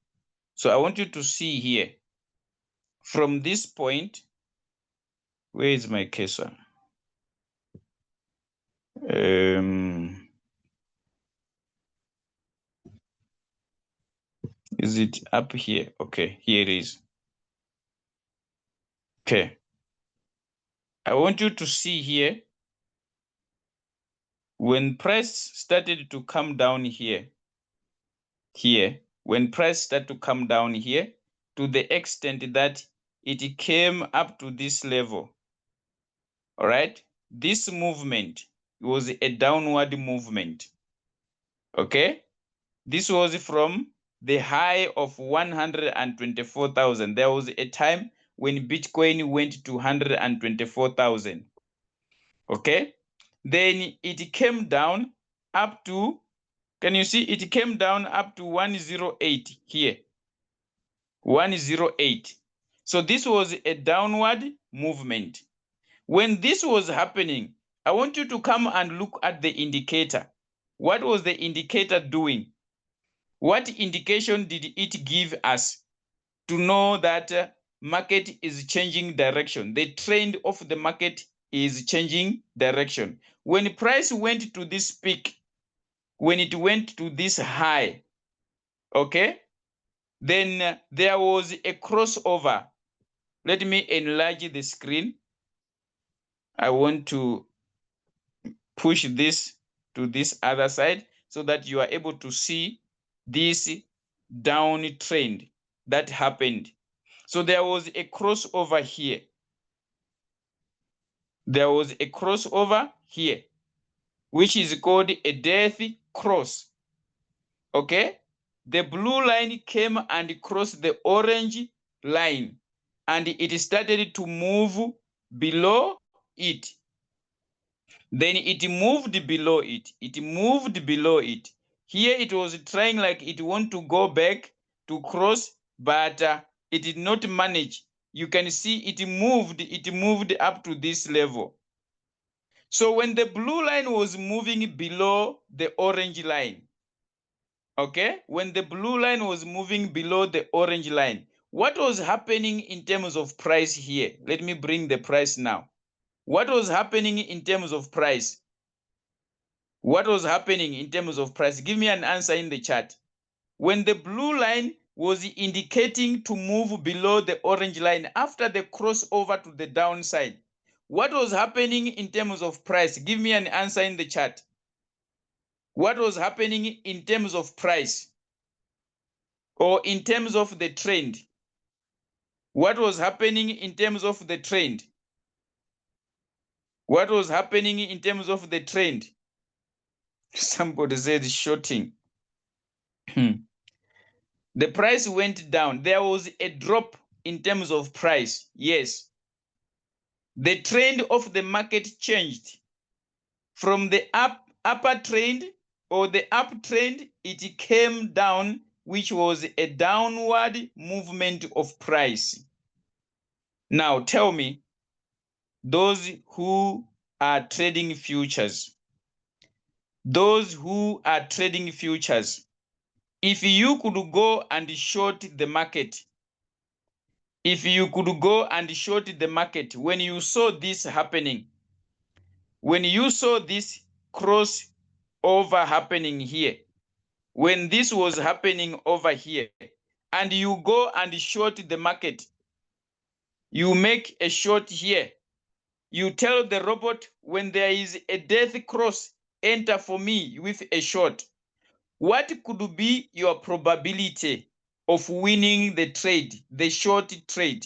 Speaker 1: So I want you to see here, from this point, where is my cursor? Is it up here? Okay, here it is. Okay. I want you to see here, when price started to come down here, when price started to come down here, to the extent that it came up to this level, all right? This movement was a downward movement, okay? This was from the high of 124,000. There was a time when Bitcoin went to 124,000, okay? Then it came down up to, can you see, it came down up to 108 here, 108. So this was a downward movement. When this was happening, I want you to come and look at the indicator. What was the indicator doing? What indication did it give us to know that market is changing direction. The trend of the market is changing direction. When price went to this peak, when it went to this high, okay, then there was a crossover. Let me enlarge the screen. I want to push this to this other side so that you are able to see this downtrend that happened. So there was a crossover here. There was a crossover here, which is called a death cross. Okay? The blue line came and crossed the orange line, and it started to move below it. Then it moved below it. It moved below it. Here it was trying like it want to go back to cross, but it did not manage. You can see it moved up to this level. So when the blue line was moving below the orange line, okay, when the blue line was moving below the orange line, what was happening in terms of price here? Let me bring the price now. What was happening in terms of price? What was happening in terms of price? Give me an answer in the chat. When the blue line was indicating to move below the orange line after the crossover to the downside, what was happening in terms of price? Give me an answer in the chat. What was happening in terms of price or in terms of the trend? What was happening in terms of the trend? What was happening in terms of the trend? Somebody said shorting. The price went down. There was a drop in terms of price. Yes. The trend of the market changed from the upper trend or the uptrend. It came down, which was a downward movement of price. Now tell me, those who are trading futures, if you could go and short the market, when you saw this happening, when you saw this crossover happening here, when this was happening over here, and you go and short the market, you make a short here, you tell the robot, when there is a death cross, enter for me with a short. What could be your probability of winning the trade, the short trade?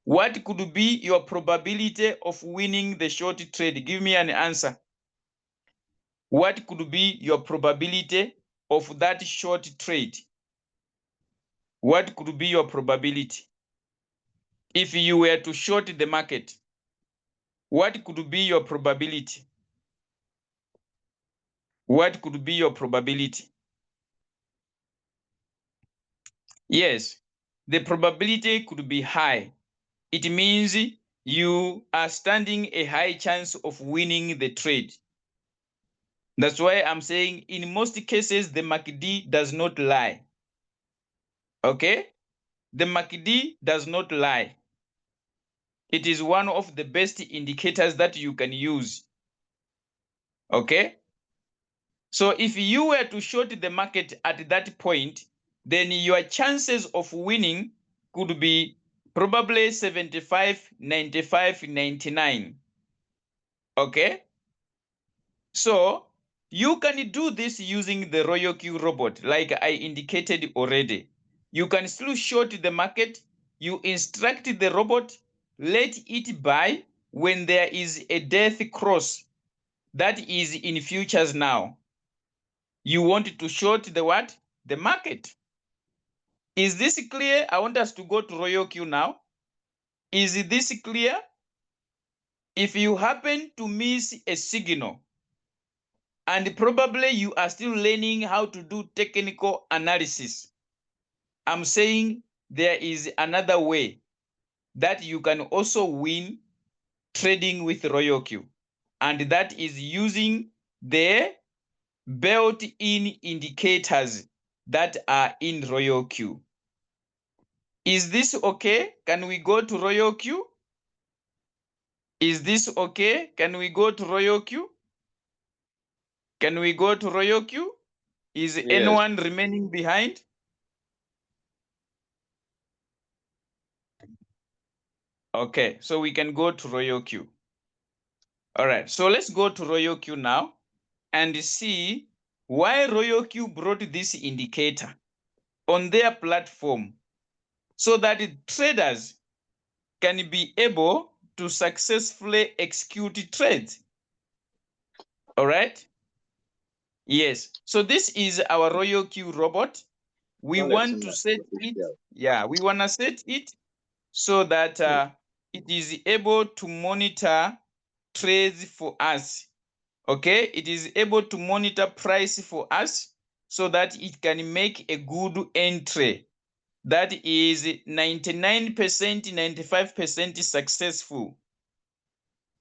Speaker 1: What could be your probability of winning the short trade? Give me an answer. What could be your probability of that short trade? What could be your probability? If you were to short the market, what could be your probability? What could be your probability? Yes, the probability could be high. It means you are standing a high chance of winning the trade. That's why I'm saying in most cases, the MACD does not lie. Okay? The MACD does not lie. It is one of the best indicators that you can use. Okay? So if you were to short the market at that point, then your chances of winning could be probably 75, 95, 99. Okay? So you can do this using the RoyalQ robot, like I indicated already. You can still short the market. You instruct the robot, let it buy when there is a death cross that is in futures now. You want to short the what? The market. Is this clear? I want us to go to RoyalQ now. Is this clear? If you happen to miss a signal, and probably you are still learning how to do technical analysis, I'm saying there is another way that you can also win trading with RoyalQ, and that is using the built-in indicators that are in RoyalQ. Is this okay? Can we go to RoyalQ? Is this okay? Can we go to RoyalQ? Can we go to RoyalQ? Is
Speaker 2: Yes.
Speaker 1: anyone remaining behind? Okay, so we can go to RoyalQ. All right, so let's go to RoyalQ now and see why RoyalQ brought this indicator on their platform so that traders can be able to successfully execute trades. All right? Yes. So this is our RoyalQ robot. We want to set it. Yeah, we want to set it so that it is able to monitor trades for us. Okay, it is able to monitor price for us so that it can make a good entry that is 99%, 95% successful.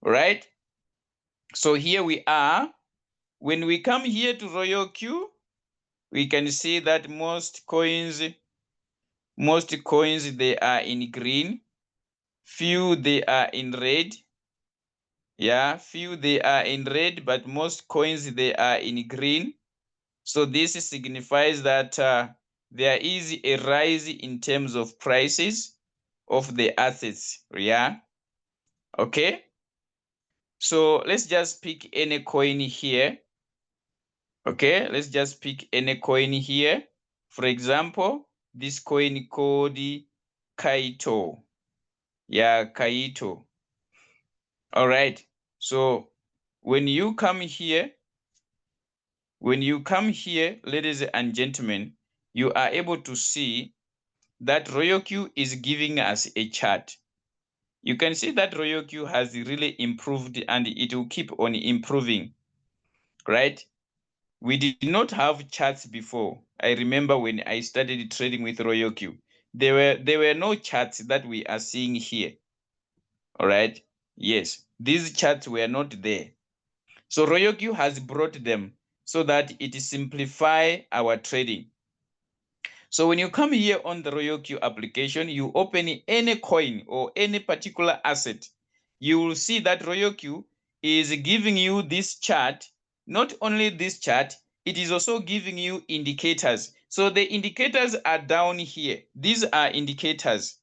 Speaker 1: Right? So here we are. When we come here to RoyalQ, we can see that most coins they are in green, few they are in red. Yeah, few they are in red, but most coins they are in green. So this signifies that there is a rise in terms of prices of the assets. Yeah. Okay. So let's just pick any coin here. Okay, let's just pick any coin here. For example, this coin called Kaito. Yeah, Kaito. All right. So when you come here, ladies and gentlemen, you are able to see that RoyalQ is giving us a chart. You can see that RoyalQ has really improved and it will keep on improving, right? We did not have charts before. I remember when I started trading with RoyalQ, there were no charts that we are seeing here. All right. Yes, these charts were not there. So RoyalQ has brought them so that it simplify our trading. So when you come here on the RoyalQ application, you open any coin or any particular asset, you will see that RoyalQ is giving you this chart. Not only this chart, it is also giving you indicators. So the indicators are down here. These are indicators.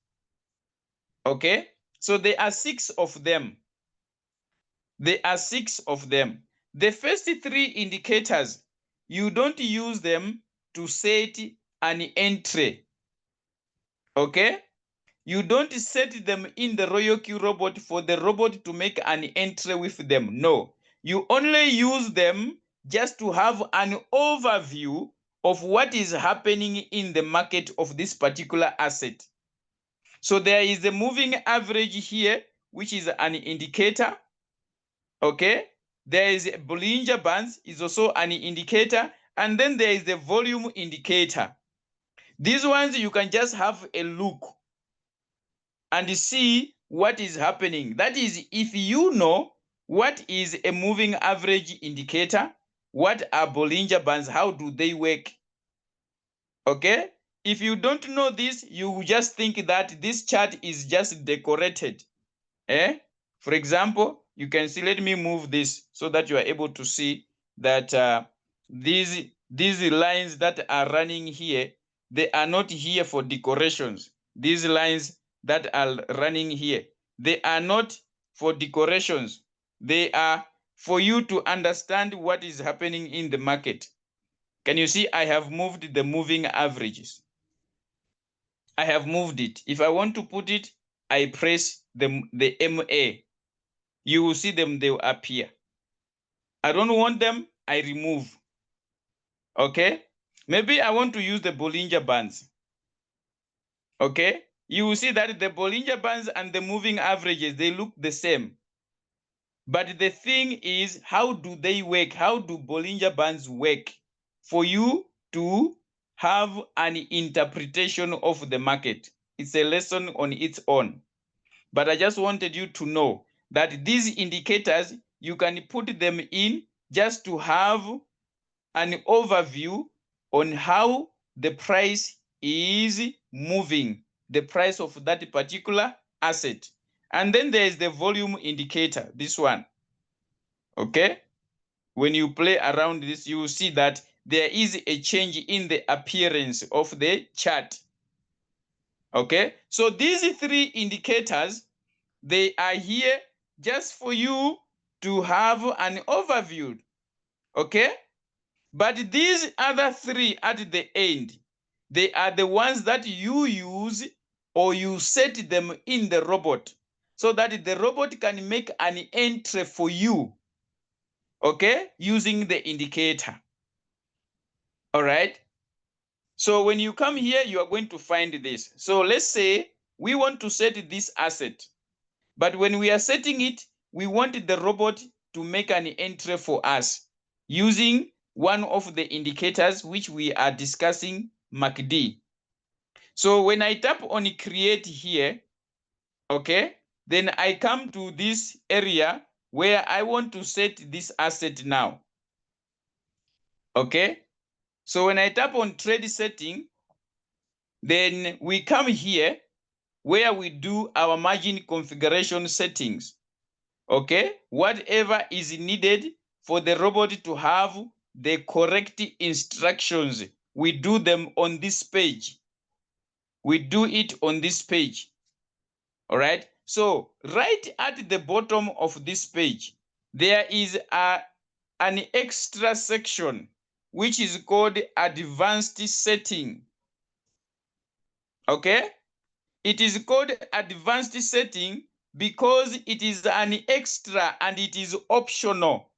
Speaker 1: Okay? So there are 6 of them. There are 6 of them. The first 3 indicators, you don't use them to set an entry. Okay? You don't set them in the RoyalQ robot for the robot to make an entry with them. No. You only use them just to have an overview of what is happening in the market of this particular asset. So there is a moving average here, which is an indicator. Okay? There is a Bollinger Bands, is also an indicator. And then there is the volume indicator. These ones you can just have a look and see what is happening. That is, if you know what is a moving average indicator, what are Bollinger Bands, how do they work? Okay? If you don't know this, you just think that this chart is just decorated. For example, you can see, let me move this so that you are able to see that these lines that are running here, they are not here for decorations. These lines that are running here, they are not for decorations. They are for you to understand what is happening in the market. Can you see I have moved the moving averages? I have moved it. If I want to put it, I press the MA. You will see them, they will appear. I don't want them, I remove. Okay? Maybe I want to use the Bollinger Bands. Okay? You will see that the Bollinger Bands and the moving averages, they look the same. But the thing is, how do they work? How do Bollinger Bands work? For you to have an interpretation of the market. It's a lesson on its own. But I just wanted you to know that these indicators, you can put them in just to have an overview on how the price is moving the price of that particular asset. And then there is the volume indicator, this one. Okay, when you play around this, you will see that there is a change in the appearance of the chart. Okay, so these three indicators, they are here just for you to have an overview. Okay, but these other three at the end, they are the ones that you use or you set them in the robot so that the robot can make an entry for you, okay, using the indicator. All right. So when you come here, you are going to find this. So let's say we want to set this asset, but when we are setting it, we want the robot to make an entry for us using one of the indicators which we are discussing, MACD. So when I tap on create here, okay, then I come to this area where I want to set this asset now. Okay, so when I tap on trade setting, then we come here where we do our margin configuration settings. Okay, whatever is needed for the robot to have the correct instructions, we do them on this page. We do it on this page. All right, so right at the bottom of this page, there is an extra section which is called advanced setting. Okay, it is called advanced setting because it is an extra and it is optional.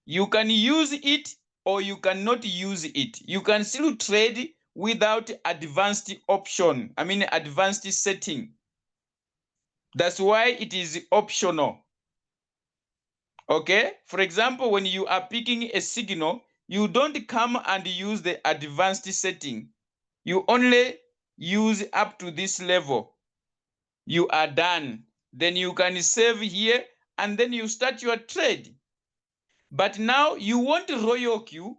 Speaker 1: You can use it or you cannot use it. You can still trade without advanced option, advanced setting. That's why it is optional. Okay, for example, when you are picking a signal, you don't come and use the advanced setting. You only use up to this level. You are done. Then you can save here and then you start your trade. But now you want RoyalQ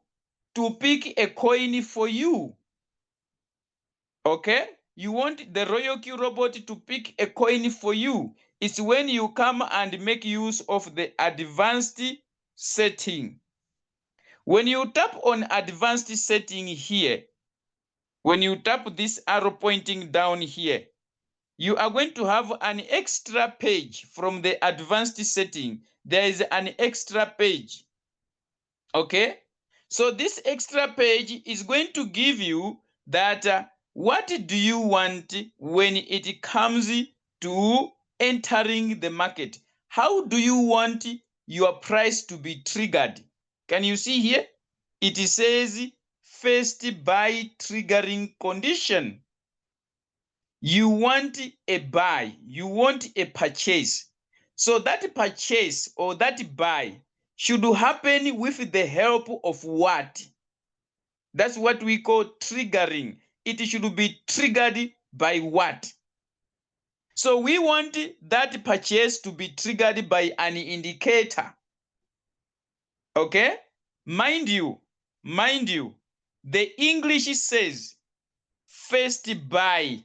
Speaker 1: to pick a coin for you. Okay, you want the RoyalQ robot to pick a coin for you. It's when you come and make use of the advanced setting. When you tap on advanced setting here, when you tap this arrow pointing down here, you are going to have an extra page from the advanced setting. There is an extra page. Okay, so this extra page is going to give you that what do you want when it comes to entering the market? How do you want your price to be triggered? Can you see here? It says first buy triggering condition. You want a buy, you want a purchase. So that purchase or that buy should happen with the help of what? That's what we call triggering. It should be triggered by what? So we want that purchase to be triggered by an indicator. Okay? Mind you, the English says first buy.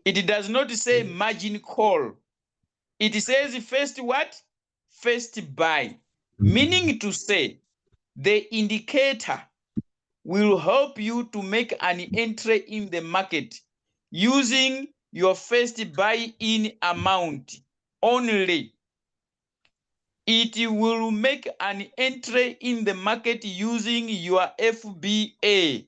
Speaker 1: It does not say margin call. It says first what? First buy. Meaning to say, the indicator will help you to make an entry in the market using your first buy-in amount only. It will make an entry in the market using your FBA.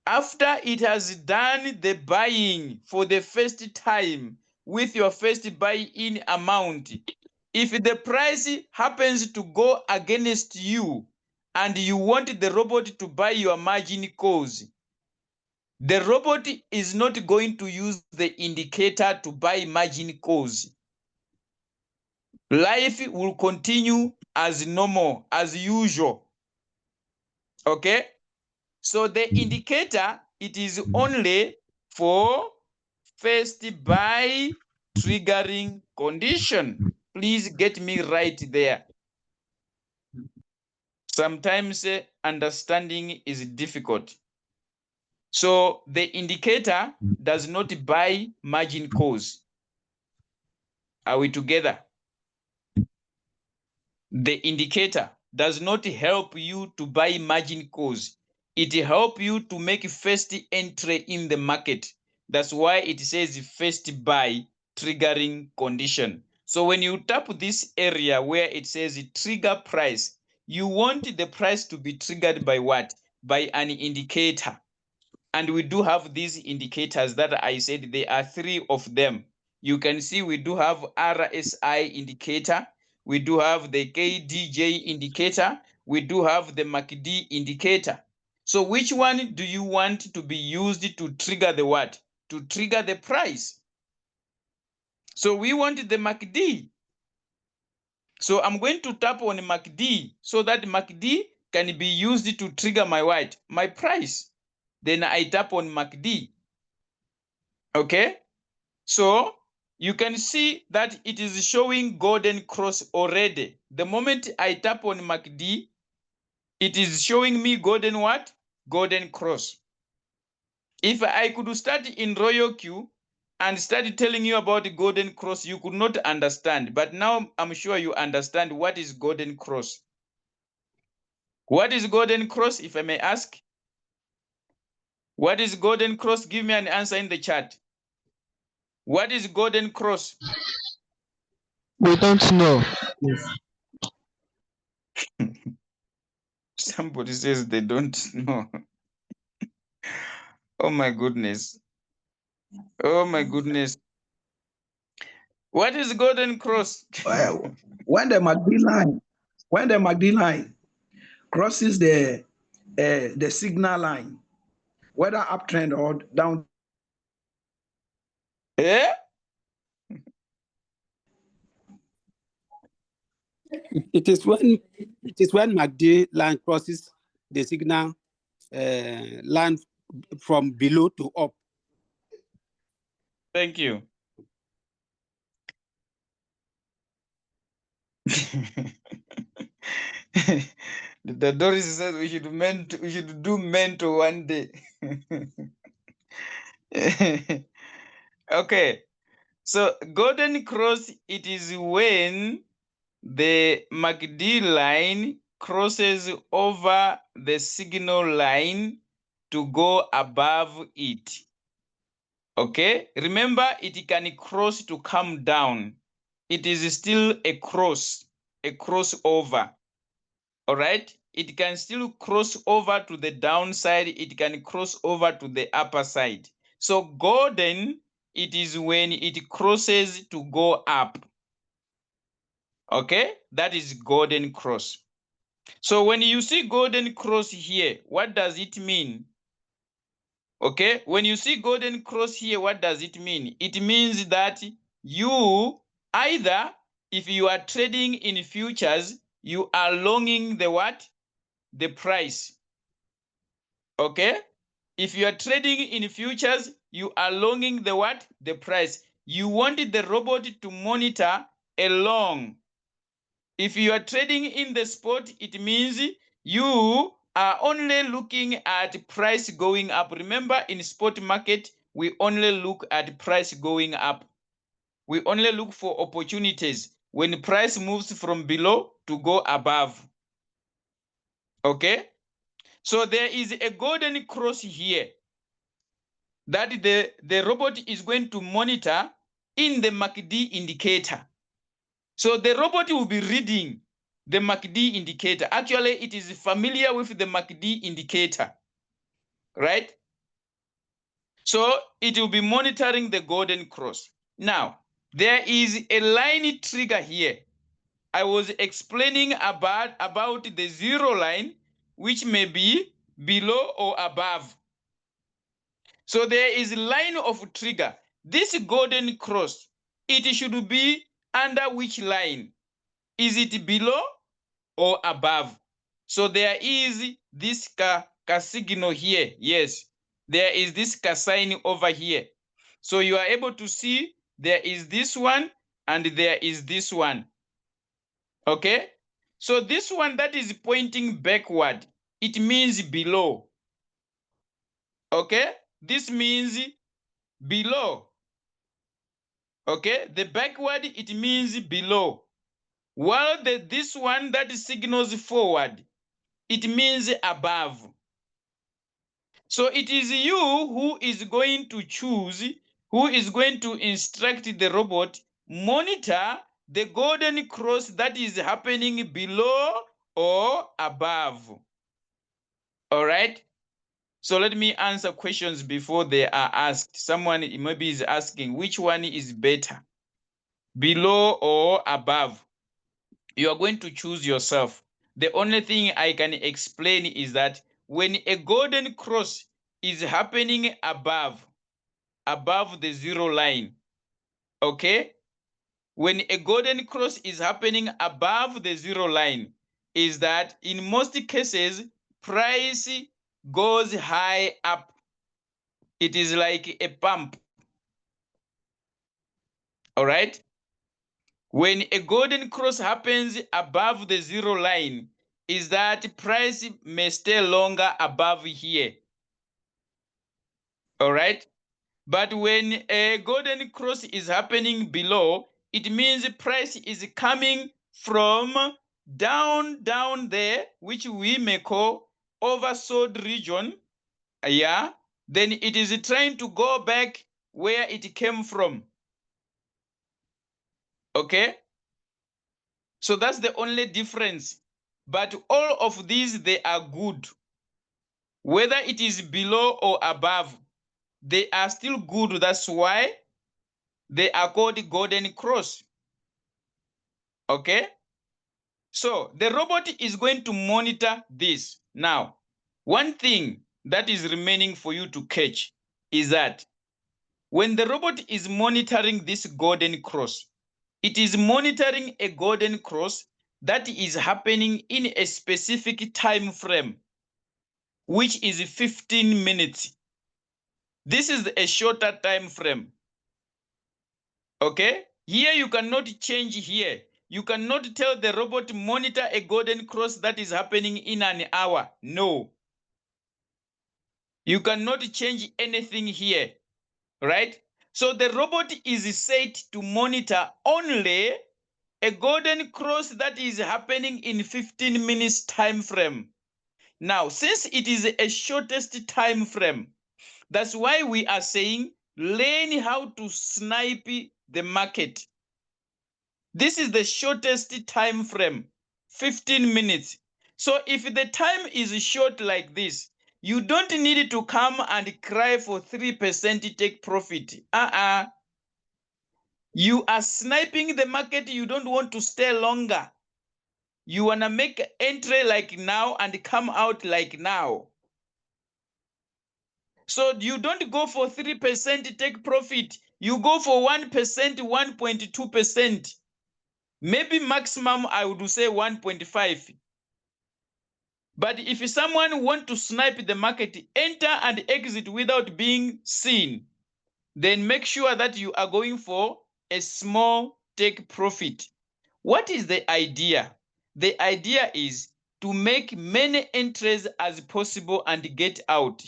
Speaker 1: After it has done the buying for the first time with your first buy-in amount, if the price happens to go against you and you want the robot to buy your margin calls, the robot is not going to use the indicator to buy margin calls. Life will continue as normal, as usual. Okay? So the indicator, it is only for first buy triggering condition. Please get me right there. Sometimes understanding is difficult. So the indicator does not buy margin calls. Are we together? The indicator does not help you to buy margin calls. It helps you to make first entry in the market. That's why it says first buy triggering condition. So when you tap this area where it says trigger price, you want the price to be triggered by what? By an indicator. And we do have these indicators that I said there are 3 of them. You can see we do have RSI indicator, we do have the KDJ indicator, we do have the MACD indicator. So which one do you want to be used to trigger the what? To trigger the price. So we want the MACD. So I'm going to tap on MACD so that MACD can be used to trigger my what? My price. Then I tap on MACD. Okay, so you can see that it is showing golden cross already. The moment I tap on MACD, it is showing me golden what? Golden cross. If I could start in RoyalQ and start telling you about the golden cross, you could not understand. But now I'm sure you understand what is golden cross. What is golden cross, if I may ask? What is golden cross? Give me an answer in the chat. What is golden cross?
Speaker 4: We don't know.
Speaker 1: Somebody says they don't know. Oh my goodness. Oh my goodness. What is golden cross?
Speaker 2: When the MACD line crosses the signal line, whether uptrend or down.
Speaker 1: Eh?
Speaker 5: It is when MACD line crosses the signal line from below to up.
Speaker 1: Thank you. The Doris says we should do mental one day. Okay. So golden cross, it is when the MACD line crosses over the signal line to go above it. Okay, remember it can cross to come down. It is still a crossover. All right, it can still cross over to the downside, it can cross over to the upper side. So golden, it is when it crosses to go up. Okay, that is golden cross. So when you see golden cross here, what does it mean? Okay, when you see golden cross here, what does it mean? It means that you either, if you are trading in futures, you are longing the what? The price. Okay, if you are trading in futures, you are longing the what? The price. You wanted the robot to monitor a long. If you are trading in the spot, it means you are only looking at price going up. Remember, in spot market, we only look at price going up. We only look for opportunities when price moves from below to go above. Okay, so there is a golden cross here that the robot is going to monitor in the MACD indicator. So the robot will be reading the MACD indicator. Actually, it is familiar with the MACD indicator, right? So it will be monitoring the golden cross. Now, there is a line trigger here. I was explaining about the zero line, which may be below or above. So there is a line of trigger. This golden cross, it should be under which line? Is it below or above? So there is this ka signal here. Yes, there is this ka sign over here. So you are able to see there is this one and there is this one. Okay, so this one that is pointing backward, it means below. Okay, this means below. Okay, the backward, it means below. While this one that signals forward, it means above. So it is you who is going to choose, who is going to instruct the robot, monitor the golden cross that is happening below or above. All right. So let me answer questions before they are asked. Someone maybe is asking, which one is better, below or above? You are going to choose yourself. The only thing I can explain is that when a golden cross is happening above the zero line, okay? When a golden cross is happening above the zero line, is that in most cases, price goes high up. It is like a pump. All right? When a golden cross happens above the zero line, is that price may stay longer above here. All right? But when a golden cross is happening below, it means price is coming from down there, which we may call oversold region. Yeah, then it is trying to go back where it came from. Okay, so that's the only difference. But all of these, they are good. Whether it is below or above, they are still good. That's why they are called golden cross. Okay, so the robot is going to monitor this. Now, one thing that is remaining for you to catch is that when the robot is monitoring this golden cross, it is monitoring a golden cross that is happening in a specific time frame, which is 15 minutes. This is a shorter time frame. Okay, here you cannot change here. You cannot tell the robot monitor a golden cross that is happening in an hour. No. You cannot change anything here, right? So the robot is set to monitor only a golden cross that is happening in 15 minutes time frame. Now, since it is a shortest time frame, that's why we are saying learn how to snipe the market. This is the shortest time frame, 15 minutes. So if the time is short like this, you don't need to come and cry for 3% take profit. You are sniping the market. You don't want to stay longer. You want to make entry like now and come out like now. So you don't go for 3% take profit. You go for 1%, 1.2%. Maybe maximum, I would say 1.5. But if someone want to snipe the market, enter and exit without being seen, then make sure that you are going for a small take profit. What is the idea? The idea is to make many entries as possible and get out.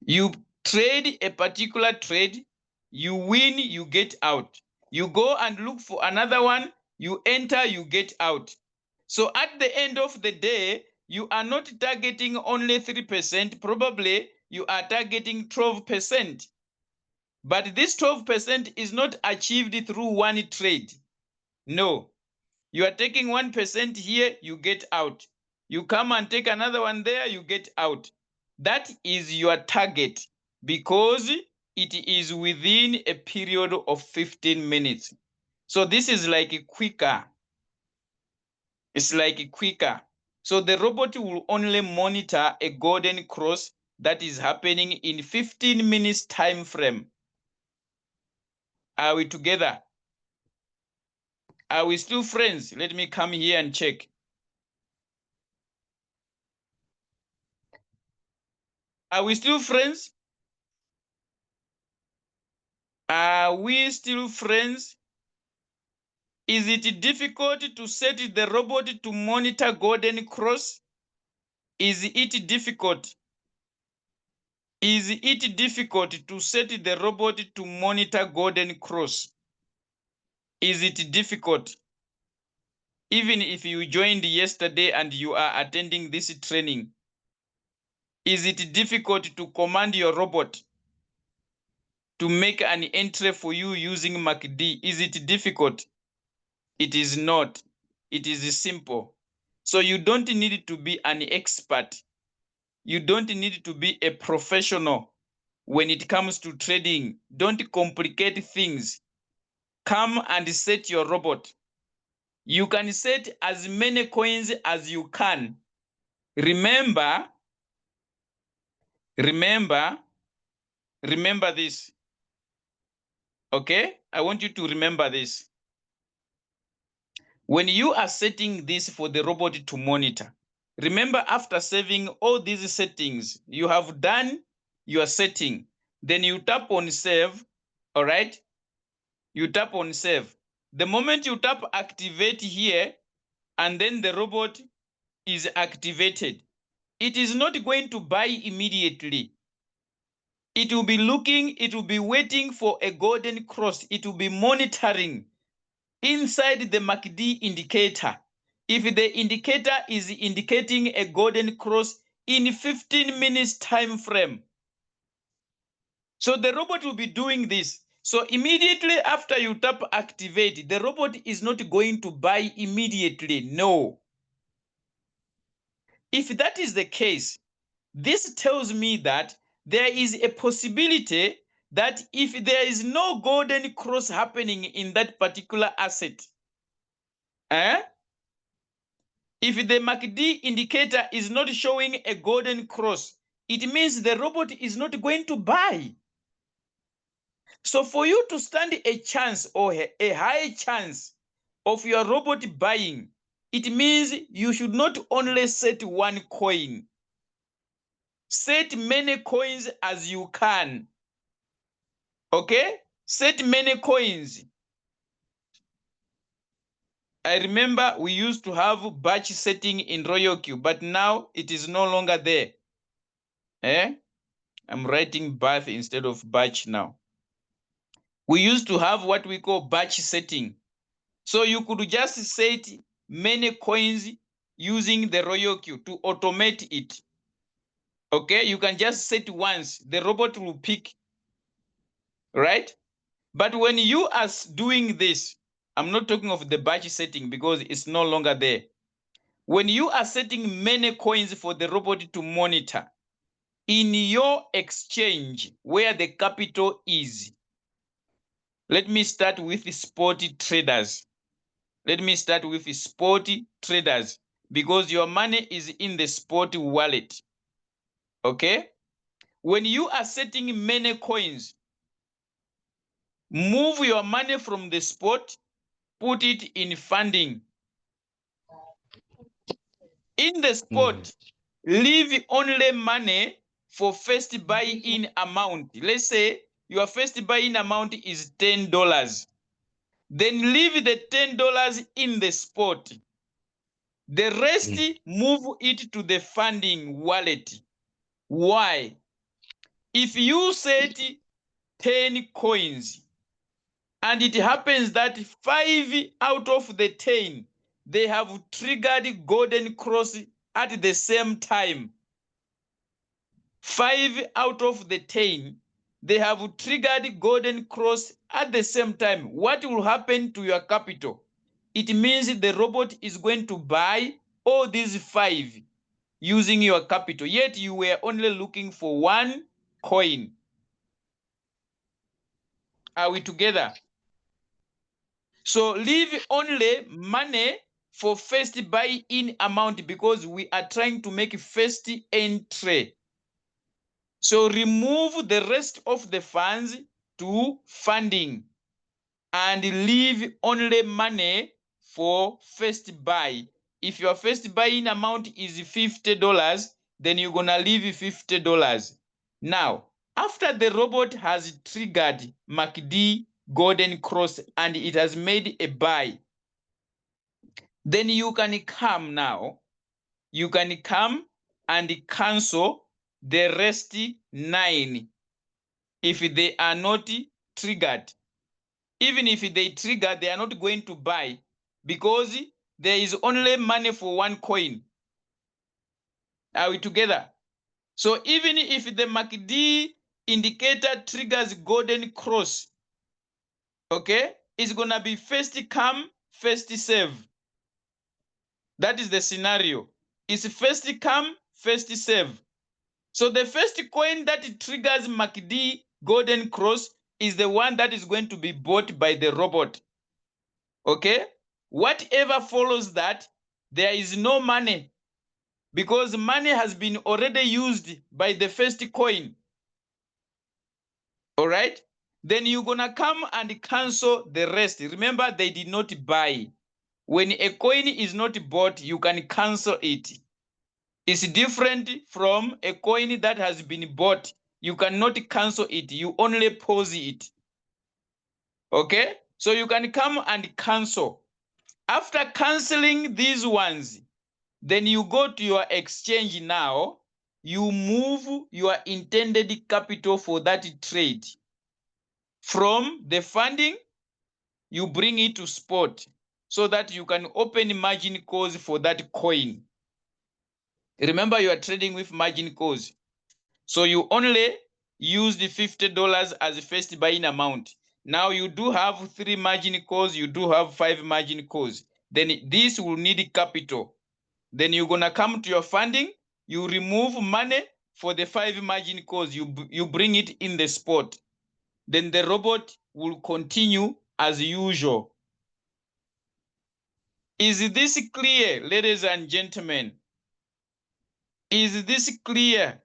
Speaker 1: You trade a particular trade, you win, you get out. You go and look for another one, you enter, you get out. So at the end of the day, you are not targeting only 3%, probably you are targeting 12%. But this 12% is not achieved through one trade. No, you are taking 1% here, you get out. You come and take another one there, you get out. That is your target because it is within a period of 15 minutes. So this is like quicker. It's like quicker. So the robot will only monitor a golden cross that is happening in 15 minutes time frame. Are we together? Are we still friends? Let me come here and check. Are we still friends? Are we still friends? Is it difficult to set the robot to monitor golden cross? Is it difficult? Is it difficult to set the robot to monitor golden cross? Is it difficult? Even if you joined yesterday and you are attending this training, is it difficult to command your robot to make an entry for you using MACD? Is it difficult? It is not. It is simple. So you don't need to be an expert. You don't need to be a professional when it comes to trading. Don't complicate things. Come and set your robot. You can set as many coins as you can. Remember this. Okay? I want you to remember this. When you are setting this for the robot to monitor, remember after saving all these settings, you have done your setting. Then you tap on save, all right? You tap on save. The moment you tap activate here, and then the robot is activated, it is not going to buy immediately. It will be looking, it will be waiting for a golden cross. It will be monitoring inside the MACD indicator. If the indicator is indicating a golden cross in 15 minutes time frame. So the robot will be doing this. So immediately after you tap activate, the robot is not going to buy immediately, no. If that is the case, this tells me that there is a possibility that if there is no golden cross happening in that particular asset, if the MACD indicator is not showing a golden cross, it means the robot is not going to buy. So for you to stand a chance or a high chance of your robot buying, it means you should not only set one coin. Set many coins as you can. Okay? Set many coins. I remember we used to have batch setting in RoyalQ, but now it is no longer there. I'm writing bath instead of batch now. We used to have what we call batch setting. So you could just set many coins using the RoyalQ to automate it. Okay, you can just set once, the robot will pick, right? But when you are doing this, I'm not talking of the batch setting because it's no longer there. When you are setting many coins for the robot to monitor, in your exchange where the capital is, let me start with spot traders. Let me start with spot traders because your money is in the spot wallet. Okay? When you are setting many coins, move your money from the spot, put it in funding. In the spot, leave only money for first buy-in amount. Let's say your first buy-in amount is $10. Then leave the $10 in the spot. The rest, move it to the funding wallet. Why? If you set 10 coins and it happens that 5 out of the 10, they have triggered golden cross at the same time. 5 out of the 10, they have triggered golden cross at the same time. What will happen to your capital? It means the robot is going to buy all these 5 using your capital, yet you were only looking for one coin. Are we together? So leave only money for first buy-in amount because we are trying to make first entry. So remove the rest of the funds to funding and leave only money for first buy. If your first buy-in amount is $50, then you're gonna leave $50. Now, after the robot has triggered MACD golden cross and it has made a buy, then you can come now. You can come and cancel the rest 9 if they are not triggered. Even if they trigger, they are not going to buy because there is only money for one coin. Are we together? So even if the MACD indicator triggers golden cross, okay, it's gonna be first come, first serve. That is the scenario. It's first come, first serve. So the first coin that triggers MACD golden cross is the one that is going to be bought by the robot. Okay? Whatever follows that, there is no money because money has been already used by the first coin. All right? Then you're gonna come and cancel the rest. Remember, they did not buy. When a coin is not bought, you can cancel it. It's different from a coin that has been bought. You cannot cancel it. You only pause it. Okay? So you can come and cancel. After canceling these ones, then you go to your exchange now. You move your intended capital for that trade. From the funding, you bring it to spot so that you can open margin calls for that coin. Remember, you are trading with margin calls. So you only use the $50 as the first buying amount. Now you do have 3 margin calls, you do have 5 margin calls. Then this will need capital. Then you're gonna come to your funding, you remove money for the 5 margin calls, you bring it in the spot. Then the robot will continue as usual. Is this clear, ladies and gentlemen? Is this clear?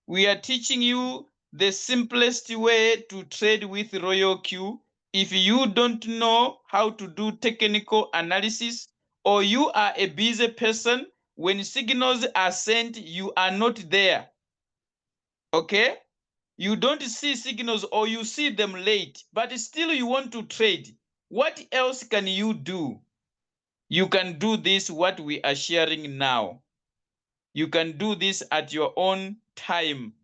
Speaker 1: We are teaching you the simplest way to trade with RoyalQ. If you don't know how to do technical analysis, or you are a busy person, when signals are sent, you are not there. Okay? You don't see signals or you see them late, but still you want to trade. What else can you do? You can do this, what we are sharing now. You can do this at your own time.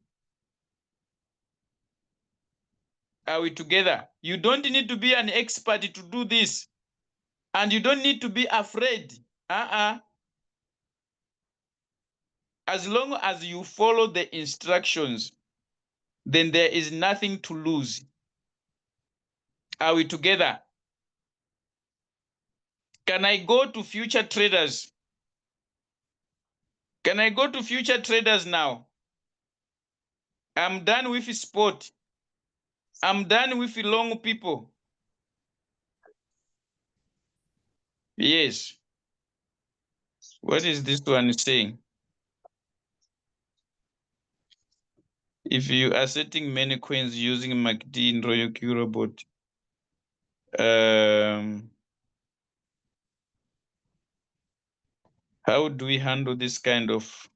Speaker 1: Are we together? You don't need to be an expert to do this. And you don't need to be afraid. As long as you follow the instructions, then there is nothing to lose. Are we together? Can I go to future traders? Can I go to future traders now? I'm done with spot. I'm done with long people. Yes. What is this one saying? If you are setting many coins using MACD in RoyalQ robot, how do we handle this kind of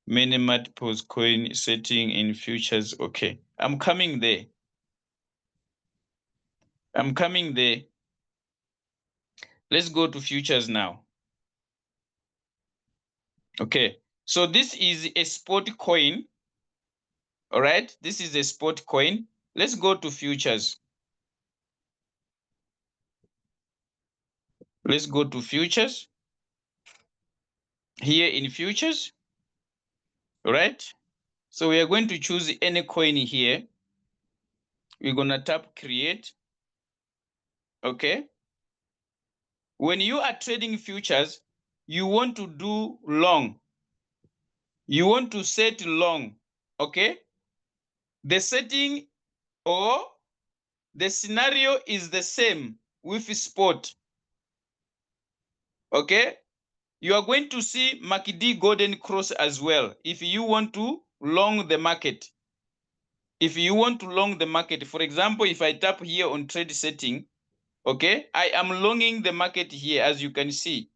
Speaker 1: many multiples coin setting in futures? Okay, I'm coming there. I'm coming there. Let's go to futures now. Okay, so this is a spot coin. All right, this is a spot coin. Let's go to futures. Let's go to futures. Here in futures, all right? So we are going to choose any coin here. We're gonna tap create, okay? When you are trading futures, you want to do long. You want to set long, okay? The setting or the scenario is the same with spot, okay? You are going to see MACD golden cross as well if you want to long the market. If you want to long the market, for example, if I tap here on trade setting, okay, I am longing the market here, as you can see.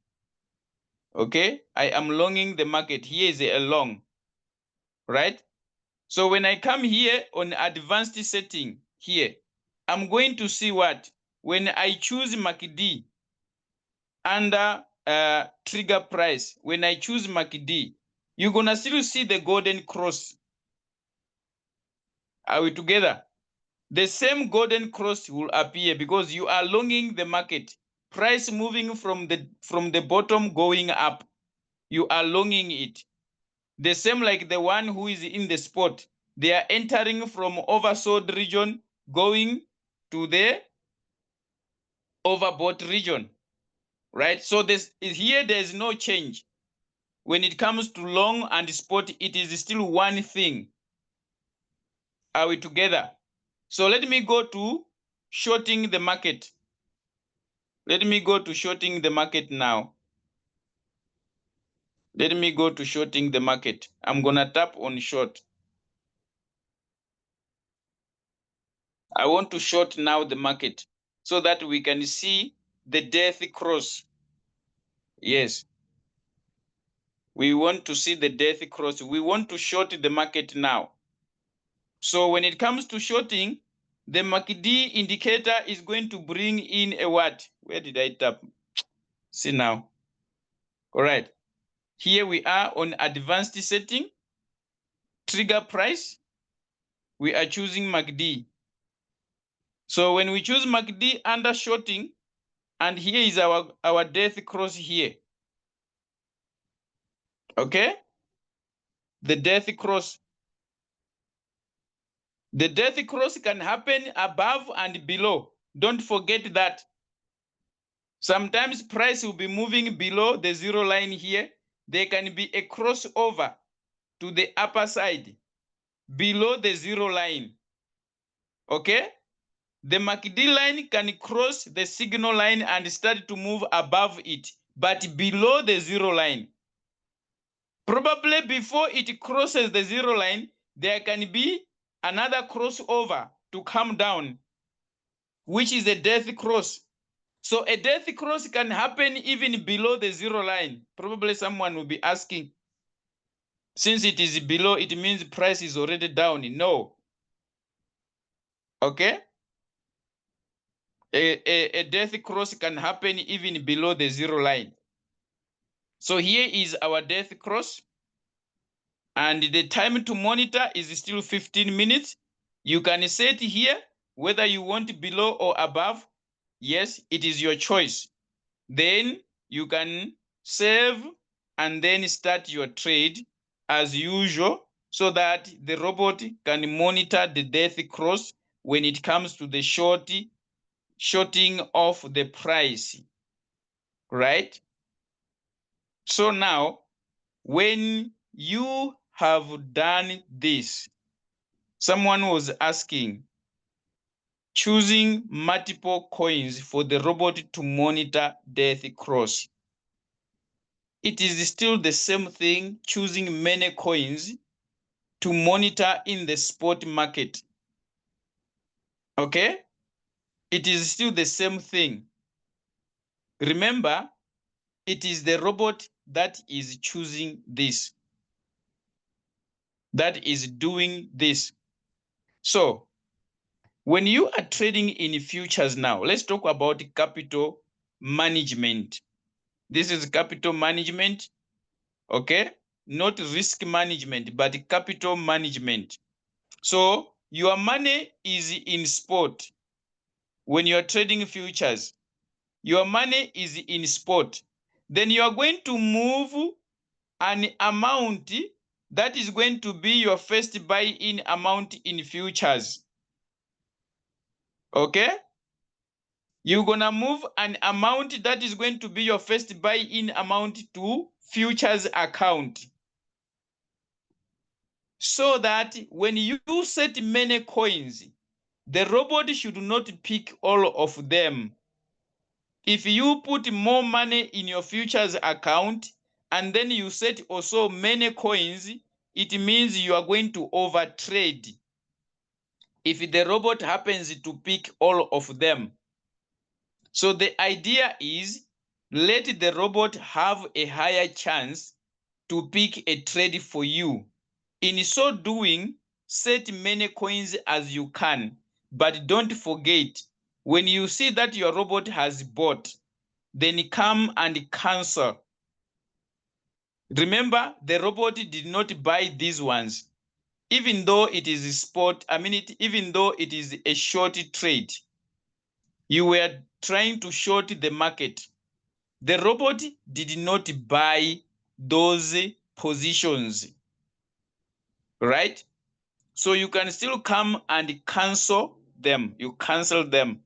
Speaker 1: Okay, I am longing the market. Here is a long, right? So when I come here on advanced setting here, I'm going to see what? When I choose MACD under trigger price, when I choose MACD, you're gonna still see the golden cross. Are we together? The same golden cross will appear because you are longing the market. Price moving from the bottom going up. You are longing it. The same like the one who is in the spot. They are entering from oversold region going to the overbought region. Right? So here there's no change. When it comes to long and spot, it is still one thing. Are we together? So let me go to shorting the market. Let me go to shorting the market now. Let me go to shorting the market. I'm going to tap on short. I want to short now the market so that we can see the death cross. Yes. We want to see the death cross. We want to short the market now. So when it comes to shorting, the MACD indicator is going to bring in a what? Where did I tap? See now. All right. Here we are on advanced setting. Trigger price. We are choosing MACD. So when we choose MACD under shorting, and here is our death cross here. Okay? The death cross. The death cross can happen above and below. Don't forget that. Sometimes price will be moving below the zero line here. There can be a crossover to the upper side below the zero line. Okay? The MACD line can cross the signal line and start to move above it, but below the zero line. Probably before it crosses the zero line, there can be another crossover to come down, which is a death cross. So a death cross can happen even below the zero line. Probably someone will be asking, since it is below, it means price is already down. No. Okay? A death cross can happen even below the zero line. So here is our death cross. And the time to monitor is still 15 minutes. You can set here whether you want below or above. Yes, it is your choice. Then you can save and then start your trade as usual so that the robot can monitor the death cross when it comes to the shorting of the price. Right? So now, when you have done this, someone was asking, choosing multiple coins for the robot to monitor death cross. It is still the same thing, choosing many coins to monitor in the spot market. Okay? It is still the same thing. Remember, it is the robot that is choosing this, that is doing this. So, when you are trading in futures now, let's talk about capital management. This is capital management, okay? Not risk management, but capital management. So your money is in spot. When you're trading futures, your money is in spot. Then you are going to move an amount that is going to be your first buy-in amount in futures. Okay? You're gonna move an amount that is going to be your first buy-in amount to futures account. So that when you set many coins, the robot should not pick all of them. If you put more money in your futures account and then you set also many coins, it means you are going to overtrade. If the robot happens to pick all of them. So the idea is, let the robot have a higher chance to pick a trade for you. In so doing, set many coins as you can, but don't forget, when you see that your robot has bought, then come and cancel. Remember, the robot did not buy these ones. even though it is a spot, even though it is a short trade, you were trying to short the market. The robot did not buy those positions, right? So you can still come and cancel them. You cancel them.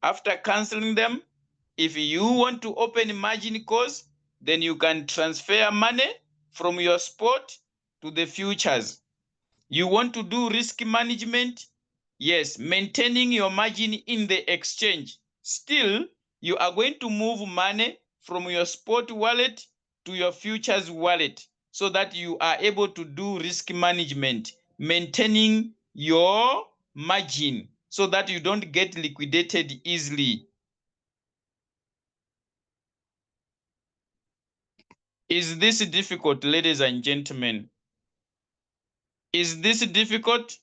Speaker 1: After canceling them, if you want to open margin calls, then you can transfer money from your spot to the futures. You want to do risk management? Yes, maintaining your margin in the exchange. Still, you are going to move money from your spot wallet to your futures wallet so that you are able to do risk management, maintaining your margin so that you don't get liquidated easily. Is this difficult, ladies and gentlemen? Is this difficult?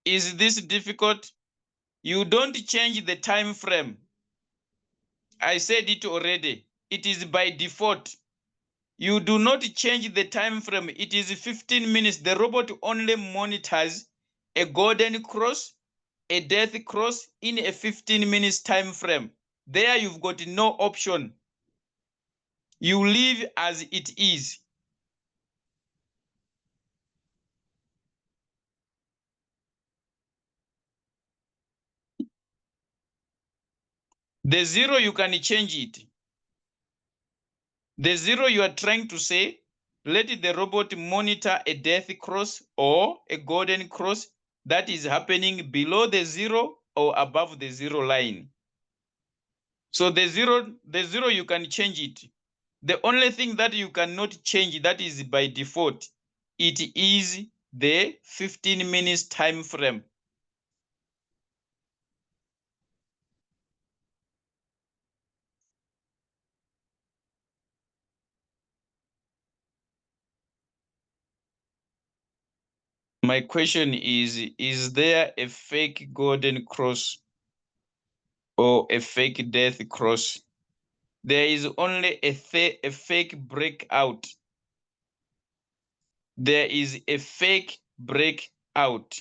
Speaker 1: Is this difficult? You don't change the time frame. I said it already. It is by default. You do not change the time frame. It is 15 minutes. The robot only monitors a golden cross, a death cross in a 15 minutes time frame. There you've got no option. You leave as it is. The zero, you can change it. The zero, you are trying to say, let the robot monitor a death cross or a golden cross that is happening below the zero or above the zero line. So the zero, you can change it. The only thing that you cannot change, that is by default, it is the 15 minutes time frame. My question is there a fake golden cross or a fake death cross? There is only a fake breakout. There is a fake breakout.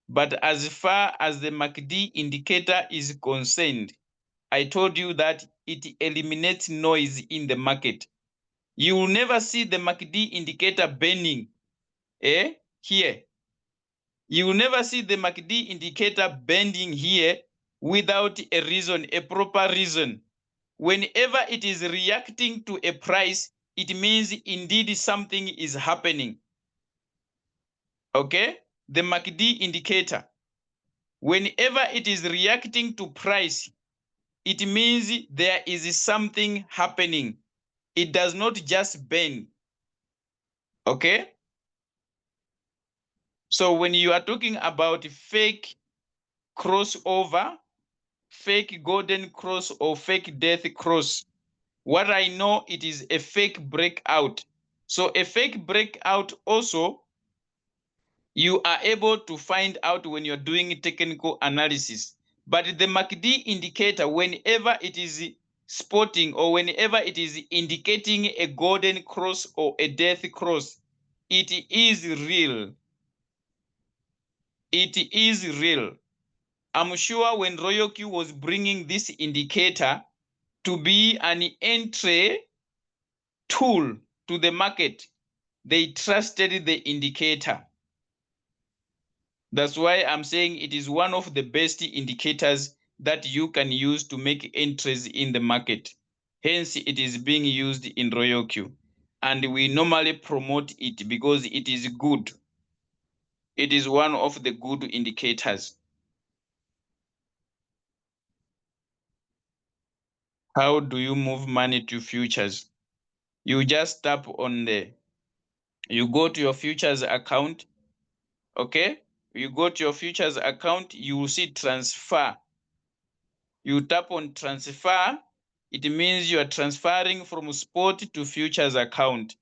Speaker 1: But as far as the MACD indicator is concerned, I told you that it eliminates noise in the market. You will never see the MACD indicator bending here. You will never see the MACD indicator bending here without a reason, a proper reason. Whenever it is reacting to a price, it means indeed something is happening. Okay? The MACD indicator. Whenever it is reacting to price, it means there is something happening. It does not just bend. Okay? So when you are talking about fake crossover, fake golden cross or fake death cross, what I know, it is a fake breakout. So a fake breakout also, you are able to find out when you're doing technical analysis. But the MACD indicator, whenever it is spotting or whenever it is indicating a golden cross or a death cross, it is real. It is real. I'm sure when RoyalQ was bringing this indicator to be an entry tool to the market, they trusted the indicator. That's why I'm saying it is one of the best indicators that you can use to make entries in the market. Hence, it is being used in RoyalQ. And we normally promote it because it is good. It is one of the good indicators. How do you move money to futures? You just tap on you go to your futures account. Okay? You go to your futures account, you will see transfer. You tap on transfer, it means you are transferring from spot to futures account.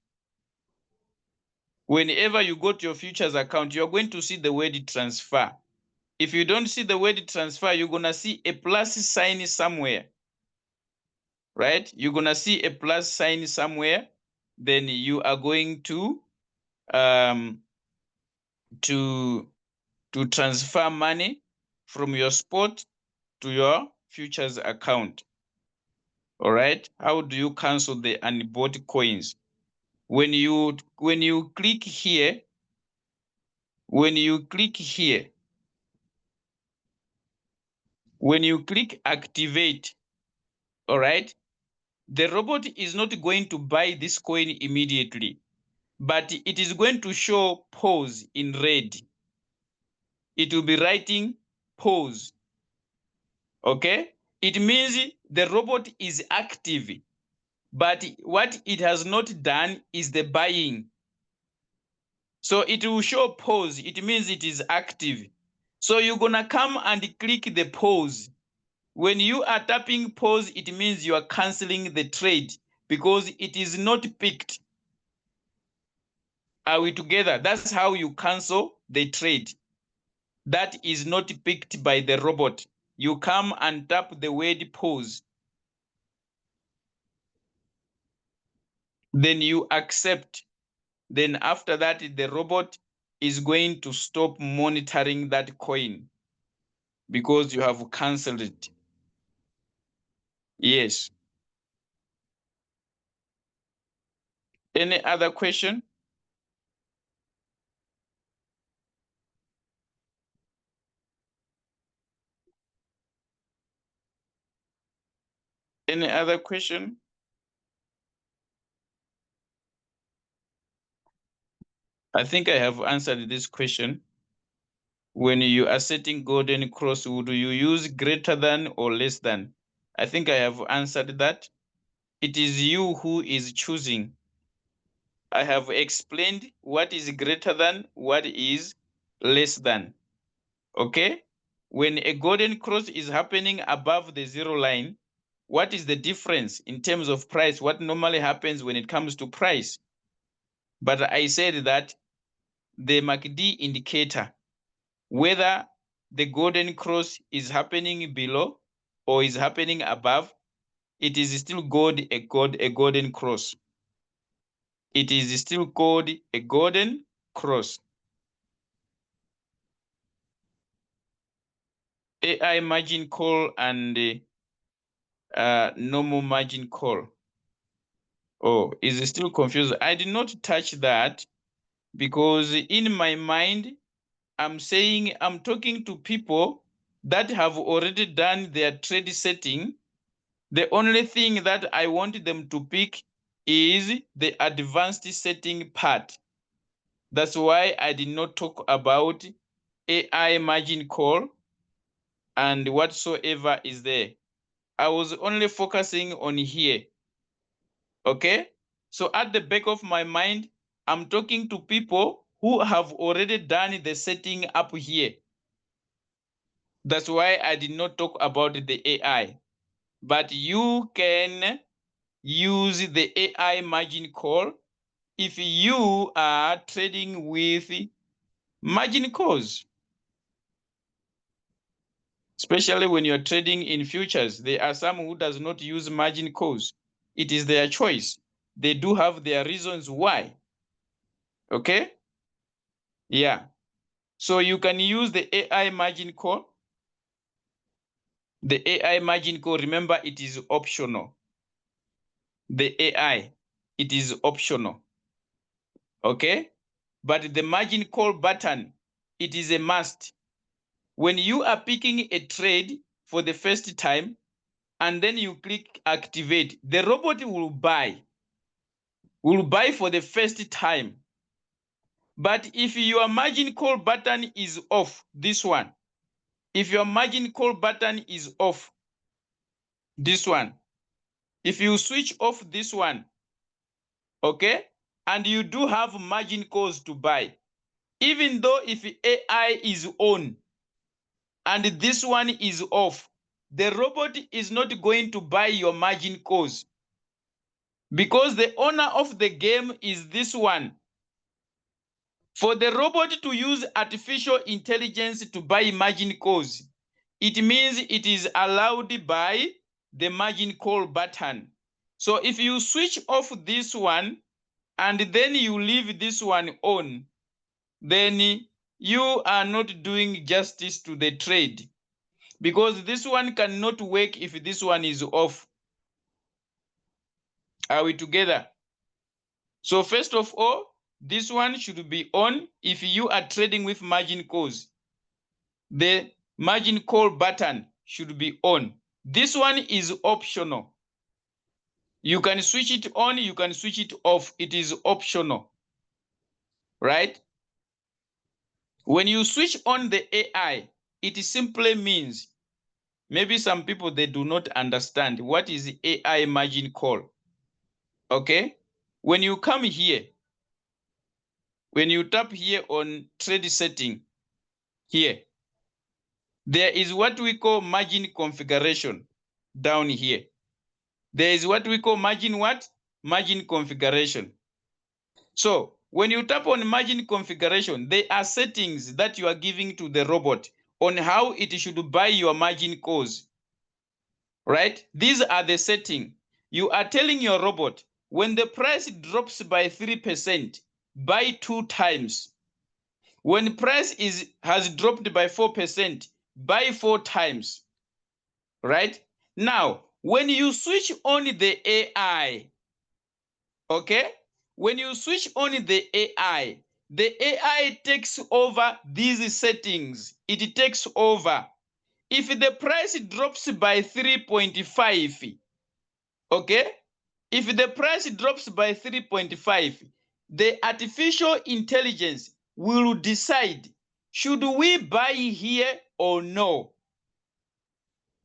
Speaker 1: Whenever you go to your futures account, you're going to see the word transfer. If you don't see the word transfer, you're going to see a plus sign somewhere, right? You're going to see a plus sign somewhere. then you are going to transfer money from your spot to your futures account. All right. How do you cancel the unbought coins? When you click here, when you click activate, all right, the robot is not going to buy this coin immediately, but it is going to show pause in red. It will be writing pause. Okay, it means the robot is active, but what it has not done is the buying. So it will show pause. It means it is active. So you're gonna come and click the pause. When you are tapping pause, it means you are canceling the trade because it is not picked. Are we together? That's how you cancel the trade. That is not picked by the robot. You come and tap the word pause. Then you accept. Then after that, the robot is going to stop monitoring that coin because you have canceled it. Yes. Any other question? Any other question? I think I have answered this question. When you are setting golden cross, would you use greater than or less than? I think I have answered that. It is you who is choosing. I have explained what is greater than, what is less than. Okay? When a golden cross is happening above the zero line, what is the difference in terms of price? What normally happens when it comes to price? But I said that the MACD indicator, whether the golden cross is happening below or is happening above, it is still called a golden cross. It is still called a golden cross. AI margin call and normal margin call. Oh, is still confused. I did not touch that because in my mind, I'm saying I'm talking to people that have already done their trade setting. The only thing that I want them to pick is the advanced setting part. That's why I did not talk about AI margin call and whatsoever is there. I was only focusing on here. Okay? So at the back of my mind, I'm talking to people who have already done the setting up here. That's why I did not talk about the AI. But you can use the AI margin call if you are trading with margin calls. Especially when you're trading in futures, there are some who does not use margin calls. It is their choice. They do have their reasons why. Okay? Yeah. So you can use the AI margin call. The AI margin call, remember, it is optional. The AI, it is optional. Okay? But the margin call button, it is a must. When you are picking a trade for the first time and then you click activate, the robot will buy for the first time. But if your margin call button is off, this one, if your margin call button is off, this one, if you switch off this one, okay, and you do have margin calls to buy, even though if AI is on and this one is off, the robot is not going to buy your margin calls because the owner of the game is this one. For the robot to use artificial intelligence to buy margin calls, it means it is allowed by the margin call button. So if you switch off this one, and then you leave this one on, then you are not doing justice to the trade, because this one cannot work if this one is off. Are we together? So first of all, this one should be on if you are trading with margin calls. The margin call button should be on. This one is optional. You can switch it on, you can switch it off. It is optional, right? When you switch on the AI, it simply means, maybe some people, they do not understand what is AI margin call. Okay? When you come here, when you tap here on trade setting, here, there is what we call margin configuration down here. There is what we call margin what? Margin configuration. So when you tap on margin configuration, there are settings that you are giving to the robot on how it should buy your margin calls, right? These are the settings. You are telling your robot, when the price drops by 3%, buy 2 times. When price has dropped by 4%, buy 4 times, right? Now, when you switch on the AI, okay? When you switch on the AI takes over these settings. It takes over. If the price drops by 3.5, okay? If the price drops by 3.5, the artificial intelligence will decide, should we buy here or no?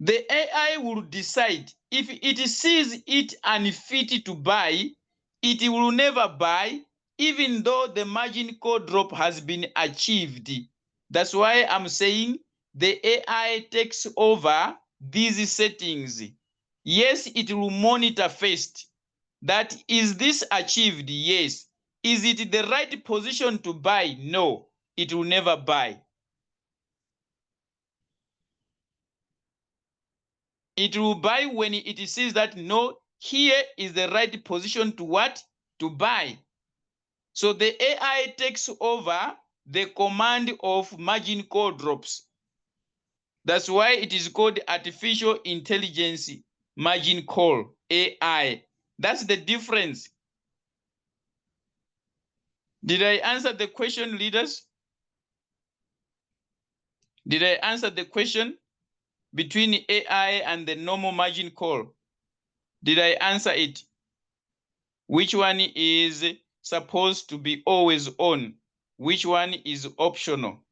Speaker 1: The AI will decide. If it sees it unfit to buy, it will never buy, even though the margin call drop has been achieved. That's why I'm saying the AI takes over these settings. Yes, it will monitor first. That is this achieved? Yes. Is it the right position to buy? No, it will never buy. It will buy when it sees that, no, here is the right position to what? To buy. So the AI takes over the command of margin call drops. That's why it is called artificial intelligence margin call, AI. That's the difference. Did I answer the question, leaders? Did I answer the question between AI and the normal margin call? Did I answer it? Which one is supposed to be always on? Which one is optional?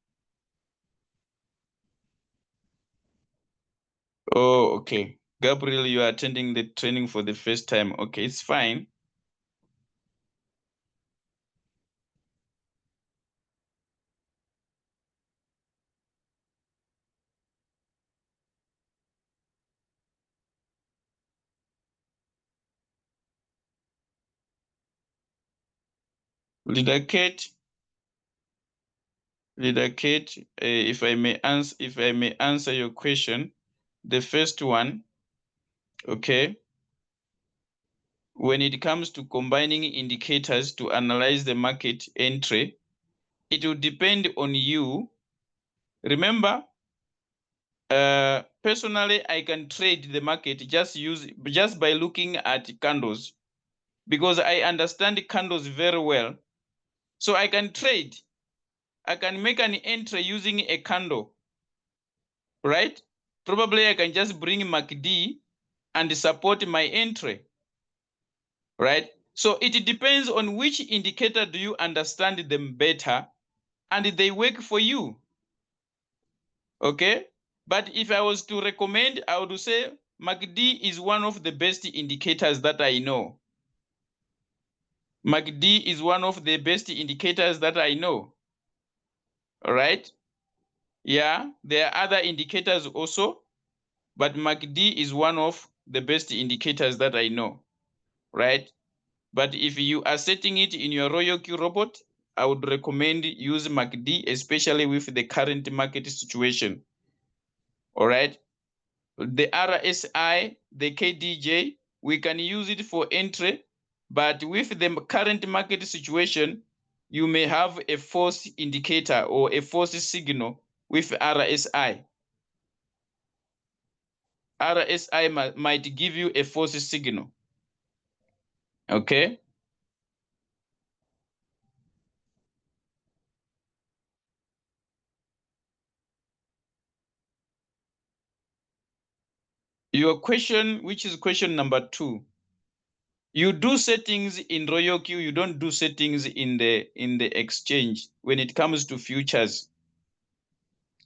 Speaker 1: Oh, okay. Gabriel, you are attending the training for the first time. Okay, it's fine. Leader Kate, if I may answer your question, the first one, okay. When it comes to combining indicators to analyze the market entry, it will depend on you. Remember, personally, I can trade the market just by looking at candles, because I understand candles very well. So I can trade. I can make an entry using a candle, right? Probably I can just bring MACD and support my entry, right? So it depends on which indicator do you understand them better, and they work for you, okay? But if I was to recommend, I would say MACD is one of the best indicators that I know. MACD is one of the best indicators that I know, all right? Yeah, there are other indicators also, but MACD is one of the best indicators that I know, right? But if you are setting it in your RoyalQ robot, I would recommend use MACD, especially with the current market situation, all right? The RSI, the KDJ, we can use it for entry, But with the current market situation, you may have a false indicator or a false signal with RSI. RSI might give you a false signal. Okay. Your question, which is question number 2. You do settings in RoyalQ, you don't do settings in the exchange when it comes to futures.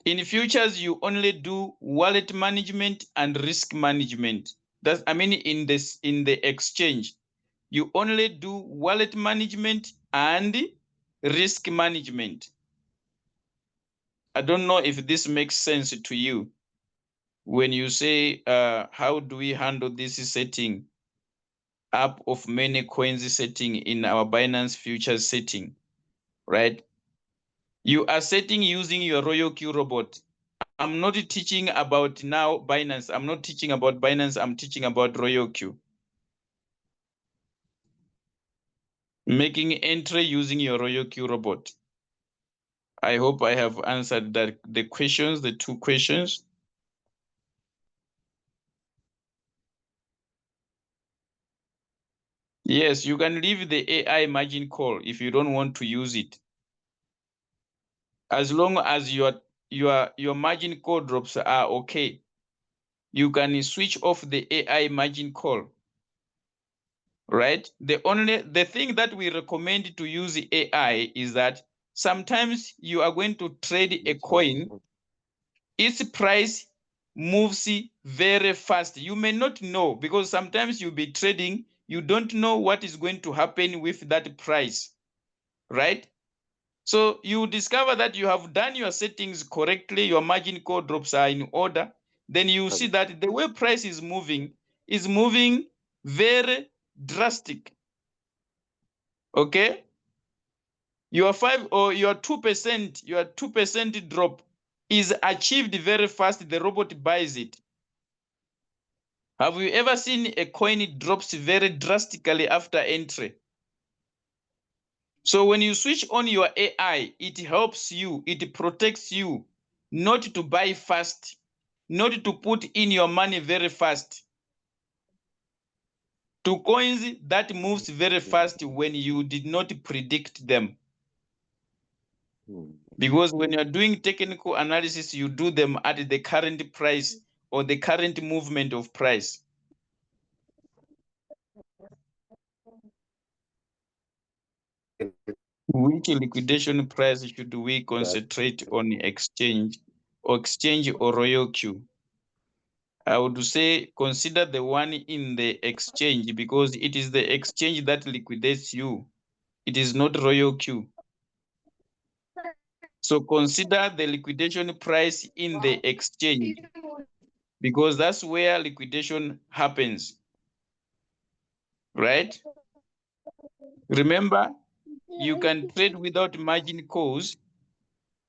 Speaker 1: In futures, you only do wallet management and risk management. That's, I mean, in the exchange, you only do wallet management and risk management. I don't know if this makes sense to you. When you say, how do we handle this setting up of many coins setting in our Binance futures setting, right? You are setting using your RoyalQ robot. I'm not teaching about now Binance. I'm not teaching about Binance. I'm teaching about RoyalQ. Making entry using your RoyalQ robot. I hope I have answered the questions, the 2 questions. Yes, you can leave the AI margin call if you don't want to use it. As long as your margin call drops are okay, you can switch off the AI margin call. Right? The thing that we recommend to use AI is that sometimes you are going to trade a coin, its price moves very fast. You may not know, because sometimes you'll be trading, you don't know what is going to happen with that price, right? So you discover that you have done your settings correctly, your margin call drops are in order, then you see that the way price is moving very drastic. Okay? Your 5 or your 2% drop is achieved very fast. The robot buys it. Have you ever seen a coin drops very drastically after entry? So when you switch on your AI, it helps you, it protects you not to buy fast, not to put in your money very fast to coins that moves very fast when you did not predict them. Because when you're doing technical analysis, you do them at the current price or the current movement of price. Which liquidation price should we concentrate on, exchange or RoyalQ? I would say consider the one in the exchange, because it is the exchange that liquidates you. It is not RoyalQ. So consider the liquidation price in the exchange, because that's where liquidation happens, right? Remember, you can trade without margin calls,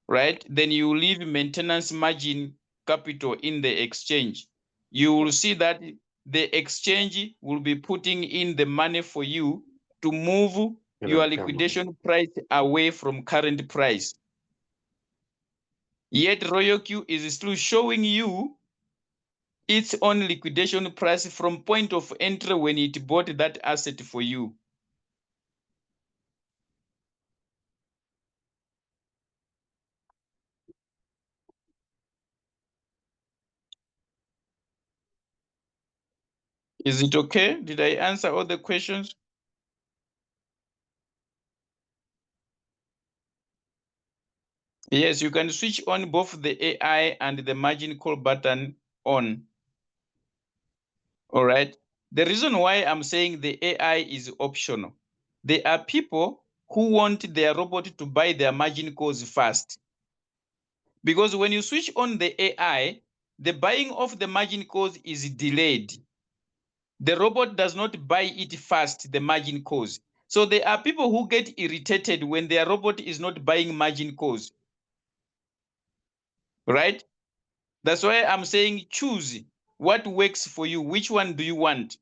Speaker 1: right? Then you leave maintenance margin capital in the exchange. You will see that the exchange will be putting in the money for you to move your liquidation price away from current price. Yet RoyalQ is still showing you its own liquidation price from point of entry when it bought that asset for you. Is it okay? Did I answer all the questions? Yes, you can switch on both the AI and the margin call button on. All right. The reason why I'm saying the AI is optional, there are people who want their robot to buy their margin calls fast. Because when you switch on the AI, the buying of the margin calls is delayed. The robot does not buy it fast, the margin calls. So there are people who get irritated when their robot is not buying margin calls. Right? That's why I'm saying choose what works for you. Which one do you want?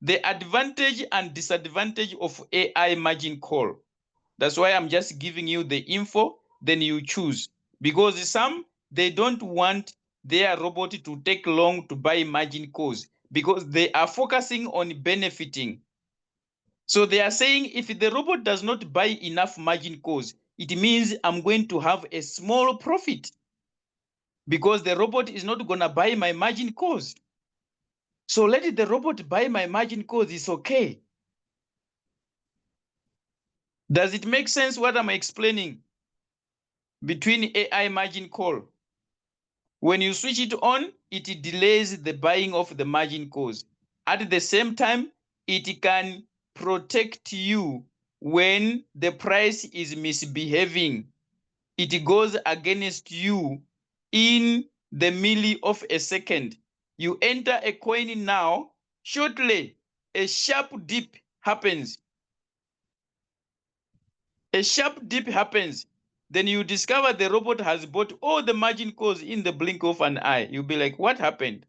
Speaker 1: the advantage and disadvantage of AI margin call. That's why I'm just giving you the info, then you choose. Because some, they don't want their robot to take long to buy margin calls because they are focusing on benefiting. So they are saying if the robot does not buy enough margin calls, it means I'm going to have a small profit because the robot is not going to buy my margin calls. So let the robot buy my margin calls, it's okay. Does it make sense what I'm explaining between AI margin call? When you switch it on, it delays the buying of the margin calls. At the same time, it can protect you when the price is misbehaving. It goes against you in the milli of a second. You enter a coin now, shortly, a sharp dip happens. A sharp dip happens. Then you discover the robot has bought all the margin calls in the blink of an eye. You'll be like, what happened?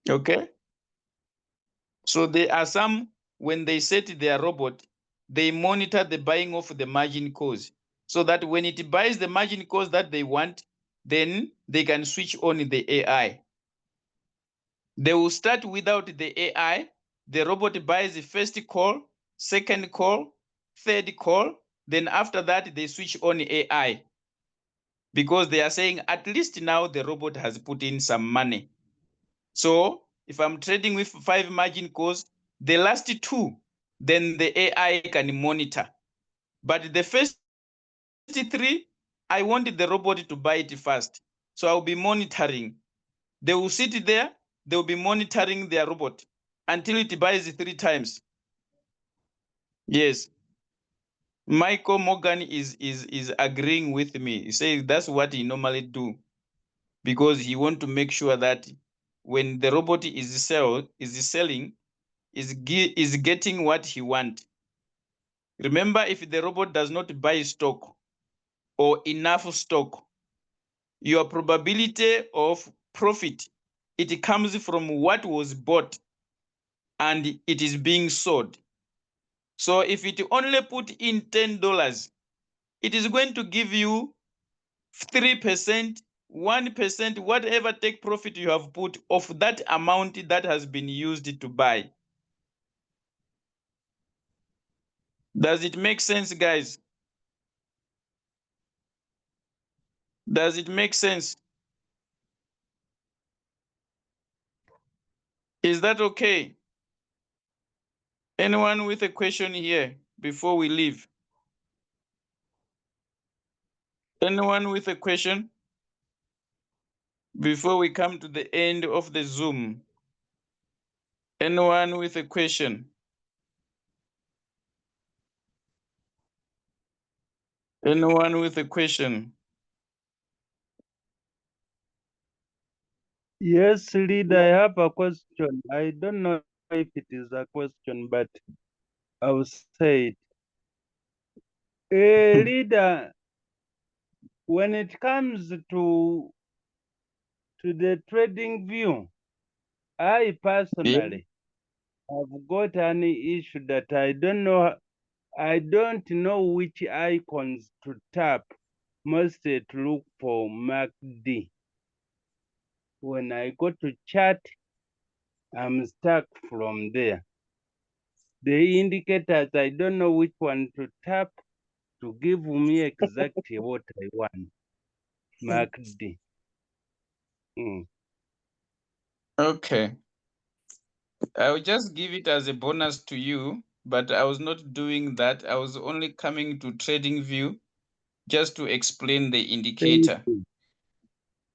Speaker 1: Okay. So there are some, when they set their robot, they monitor the buying of the margin calls so that when it buys the margin calls that they want, then they can switch on the AI. They will start without the AI. The robot buys the first call, second call, third call. Then after that, they switch on AI because they are saying at least now the robot has put in some money. So if I'm trading with 5 margin calls, the last 2, then the AI can monitor. But the first 3, I wanted the robot to buy it first. So I'll be monitoring. They will sit there, they will be monitoring their robot until it buys 3 times. Yes. Michael Morgan is agreeing with me. He says that's what he normally do because he want to make sure that when the robot is selling, is getting what he want. Remember, if the robot does not buy stock or enough stock, your probability of profit, it comes from what was bought and it is being sold. So if it only put in $10, it is going to give you 3%, 1%, whatever take profit you have put of that amount that has been used to buy. Does it make sense, guys? Does it make sense? Is that okay? Anyone with a question here before we leave? Anyone with a question before we come to the end of the Zoom? Anyone with a question? Anyone with a question?
Speaker 6: Yes, leader, I have a question. I don't know if it is a question, but I'll say it. Leader, when it comes to the trading view, I personally have got an issue that I don't know which icons to tap, mostly to look for MACD. When I go to chart, I'm stuck from there. The indicators, I don't know which one to tap to give me exactly what I want. MACD.
Speaker 1: Okay. I will just give it as a bonus to you, but I was not doing that. I was only coming to trading view just to explain the indicator.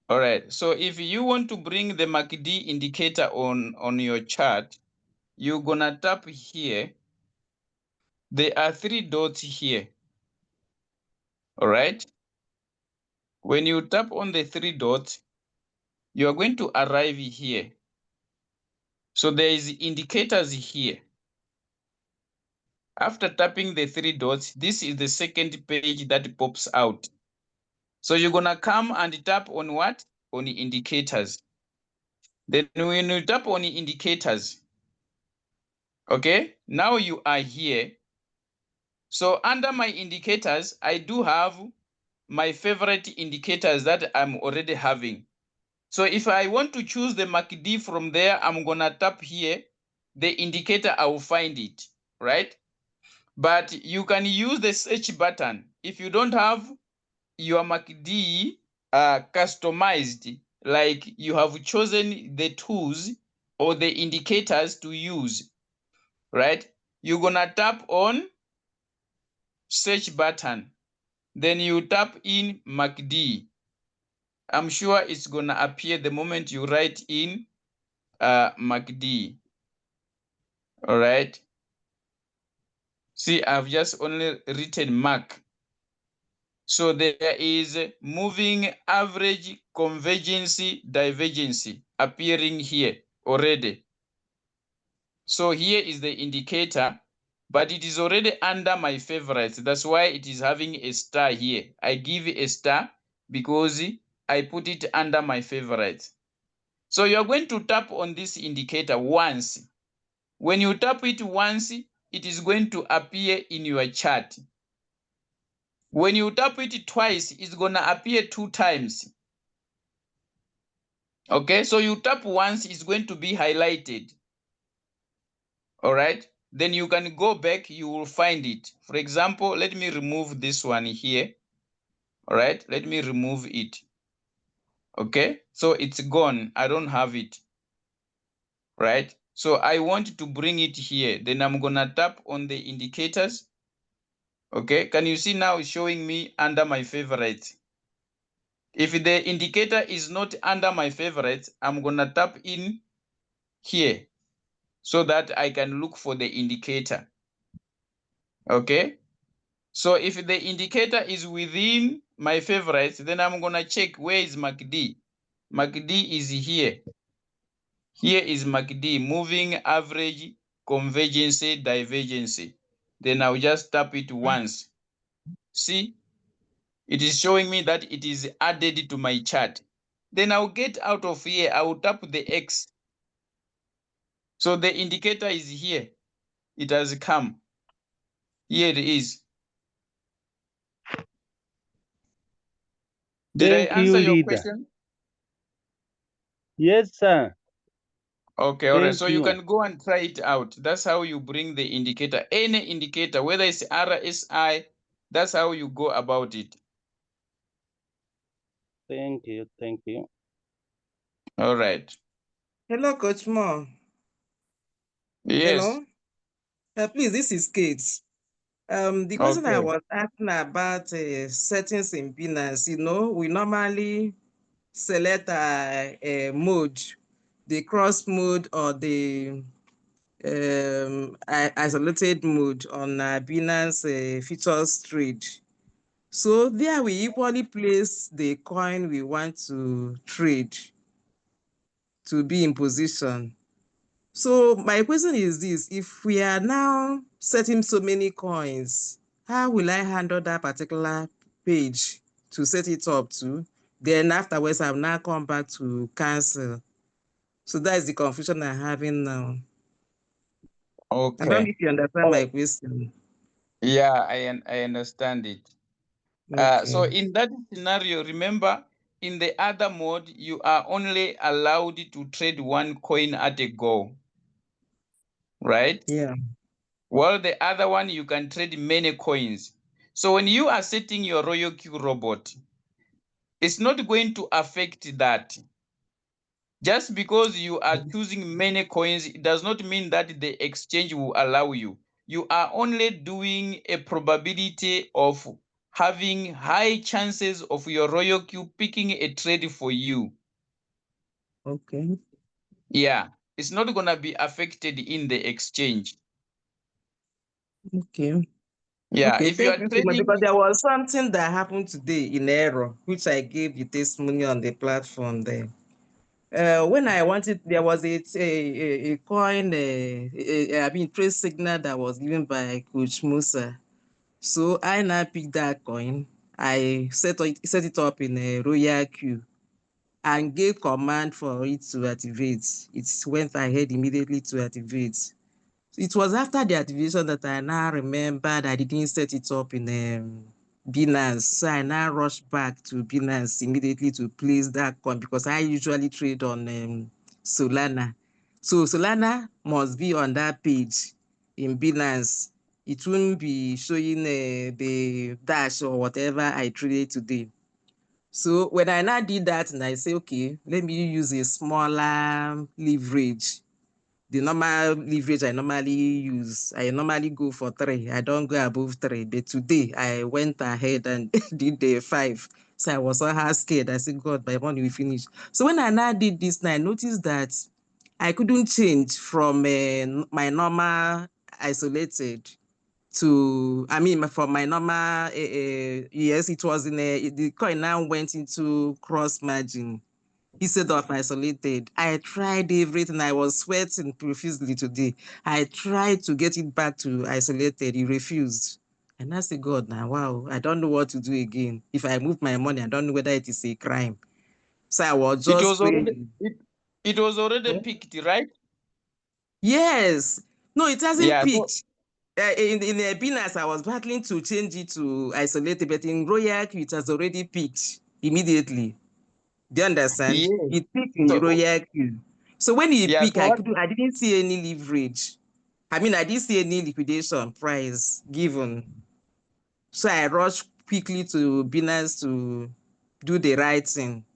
Speaker 1: All right. So if you want to bring the MACD indicator on your chart, you're gonna tap here. There are 3 dots here. All right. When you tap on the 3 dots, you are going to arrive here. So there is indicators here. After tapping the 3 dots, this is the second page that pops out. So you're gonna come and tap on what? On the indicators. Then when you tap on indicators, okay, now you are here. So under my indicators, I do have my favorite indicators that I'm already having. So if I want to choose the MACD from there, I'm gonna tap here, the indicator, I will find it, right? But you can use the search button. If you don't have your MACD customized, like you have chosen the tools or the indicators to use, right? You're gonna tap on search button. Then you tap in MACD. I'm sure it's gonna appear the moment you write in MACD. All right. See, I've just only written MAC. So there is moving average convergence divergence appearing here already. So here is the indicator, but it is already under my favorites. That's why it is having a star here. I give it a star because I put it under my favorites. So you're going to tap on this indicator once. When you tap it once, it is going to appear in your chart. When you tap it twice, it's gonna appear 2 times. Okay, so you tap once, it's going to be highlighted. All right, then you can go back, you will find it. For example, let me remove this one here. All right, let me remove it. Okay, so it's gone, I don't have it. Right, so I want to bring it here. Then I'm gonna tap on the indicators. Okay, can you see now it's showing me under my favorites? If the indicator is not under my favorites, I'm gonna tap in here so that I can look for the indicator. Okay, so if the indicator is within my favorites, then I'm gonna check where is MACD. MACD is here. Here is MACD, moving average convergence divergence. Then I'll just tap it once. See, it is showing me that it is added to my chart. Then I'll get out of here, I will tap the X. So the indicator is here. It has come. Here it is. Did I
Speaker 6: Thank you,
Speaker 1: answer your
Speaker 6: leader.
Speaker 1: question?
Speaker 6: Yes, sir.
Speaker 1: Okay, all right.
Speaker 6: Thank
Speaker 1: So you
Speaker 6: you.
Speaker 1: can go and try it out. That's how you bring the indicator. Any indicator, whether it's RSI, that's how you go about it.
Speaker 6: Thank you. Thank you.
Speaker 1: All right.
Speaker 7: Hello, Coach Mo.
Speaker 1: Yes.
Speaker 7: Hello. Please, this is Kate. The question I
Speaker 1: Okay.
Speaker 7: was asking about settings in Binance, we normally select a mode, the cross mode or the isolated mode on Binance futures trade. So there we equally place the coin we want to trade to be in position. So my question is this: if we are now setting so many coins, how will I handle that particular page to set it up to? Then afterwards, I'll now come back to cancel. So that is the confusion I'm having now. I don't know
Speaker 1: Okay.
Speaker 7: if you understand my question.
Speaker 1: Yeah, I understand it. So
Speaker 7: Okay.
Speaker 1: in that scenario, remember, in the other mode, you are only allowed to trade one coin at a go, right?
Speaker 7: Yeah.
Speaker 1: While the other one, you can trade many coins. So when you are setting your RoyalQ robot, it's not going to affect that. Just because you are choosing many coins, it does not mean that the exchange will allow you. You are only doing a probability of having high chances of your RoyalQ picking a trade for you.
Speaker 7: Okay.
Speaker 1: Yeah, it's not going to be affected in the exchange.
Speaker 7: Okay.
Speaker 1: Yeah,
Speaker 7: Okay.
Speaker 1: if you
Speaker 7: Thank
Speaker 1: are
Speaker 7: you so much.
Speaker 1: trading,
Speaker 7: Because there was something that happened today in error, which I gave the testimony on the platform there. When I wanted, there was a coin, trade signal that was given by Coach Musa. So I now picked that coin. I set it up in a RoyalQ. and gave command for it to activate. It went ahead immediately to activate. It was after the activation that I now remembered I didn't set it up in Binance. So I now rushed back to Binance immediately to place that coin because I usually trade on Solana. So Solana must be on that page in Binance. It won't be showing the dash or whatever I traded today. So when I now did that and I say, okay, let me use a smaller leverage. The normal leverage I normally use, I normally go for 3. I don't go above 3. But today I went ahead and did the 5. So I was so scared. I said, God, my money will finish. So when I now did this, I noticed that I couldn't change from my normal isolated to, I mean, for my normal, yes, it was the coin now went into cross margin instead of isolated. I tried everything. I was sweating profusely today. I tried to get it back to isolated. He refused. And I said, God, now, wow, I don't know what to do again. If I move my money, I don't know whether it is a crime. So I was
Speaker 1: It
Speaker 7: just
Speaker 1: was already
Speaker 7: praying.
Speaker 1: it was already picked, right?
Speaker 7: Yes. No, it hasn't
Speaker 1: Yeah. So
Speaker 7: peaked. In Binance, I was battling to change it to isolated, but in RoyalQ, it has already peaked immediately. Do you understand?
Speaker 1: yes.
Speaker 7: It peaked in the
Speaker 1: So
Speaker 7: RoyalQ. So when it
Speaker 1: yeah.
Speaker 7: peaked,
Speaker 1: So what?
Speaker 7: I didn't see any leverage. I mean, I didn't see any liquidation price given. So I rushed quickly to Binance to do the right thing.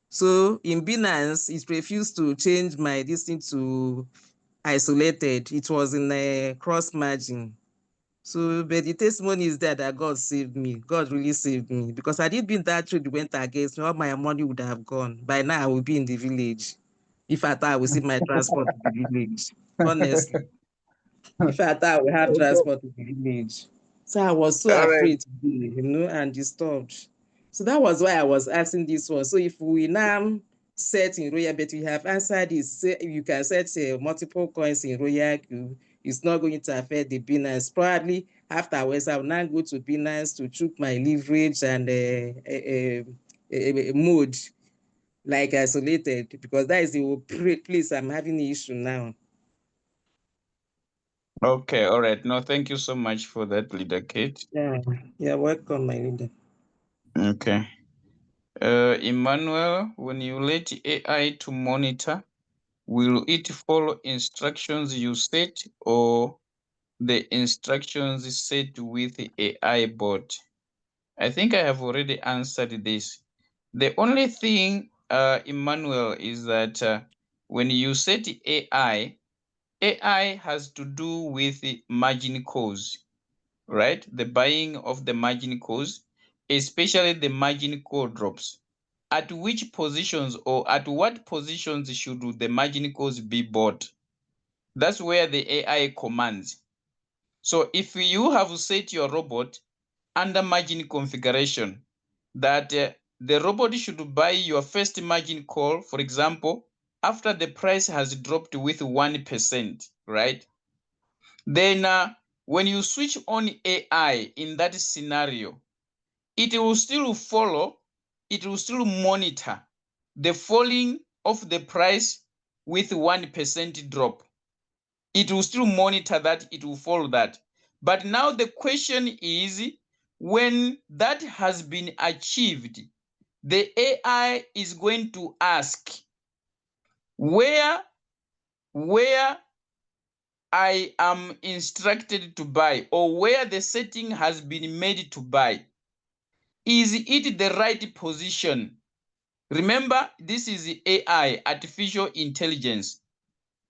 Speaker 7: So in Binance, it refused to change my distance to isolated. It was in a cross margin. So, but the testimony is that God saved me. God really saved me because I didn't been that trade went against me, all my money would have gone. By now, I would be in the village. If I thought I would see my transport to the village, honestly, if I thought I would have
Speaker 1: Okay.
Speaker 7: transport to the village. So I was so
Speaker 1: All right.
Speaker 7: afraid today, and disturbed. So that was why I was asking this one. So if we now set in Royal, but we have answered this, say you can set multiple coins in Royal, it's not going to affect the Binance. Probably afterwards, I will now go to Binance to choose my leverage and mode like isolated because that is the place I'm having the issue now.
Speaker 1: Okay. All right. No, thank you so much for that, Leader Kate.
Speaker 7: Yeah, you're welcome, my leader.
Speaker 1: Okay. Emmanuel, when you let AI to monitor, will it follow instructions you set or the instructions set with the AI bot? I think I have already answered this. The only thing, Emmanuel, is that when you set AI, AI has to do with the margin calls, right? The buying of the margin calls, especially the margin call drops. At which positions or at what positions should the margin calls be bought? That's where the AI commands. So if you have set your robot under margin configuration that the robot should buy your first margin call, for example, after the price has dropped with 1%, right? Then when you switch on AI in that scenario, it will still follow, it will still monitor the falling of the price with 1% drop. It will still monitor that, it will follow that. But now the question is, when that has been achieved, the AI is going to ask where I am instructed to buy or where the setting has been made to buy. Is it the right position? Remember, this is AI, artificial intelligence.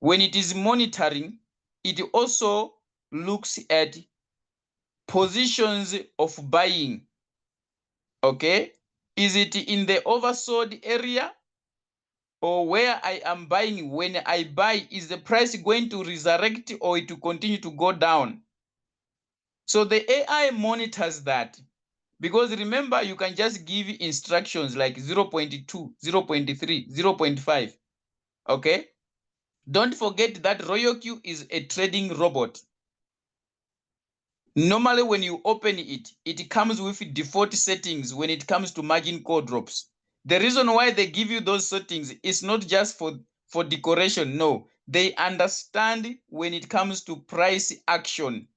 Speaker 1: When it is monitoring, it also looks at positions of buying. Okay, is it in the oversold area or where I am buying? When I buy, is the price going to resurrect or it will continue to go down? So the AI monitors that, because remember, you can just give instructions like 0.2, 0.3, 0.5. Okay, don't forget that RoyalQ is a trading robot. Normally, when you open it, it comes with default settings when it comes to margin call drops. The reason why they give you those settings is not just for decoration. No, they understand when it comes to price action.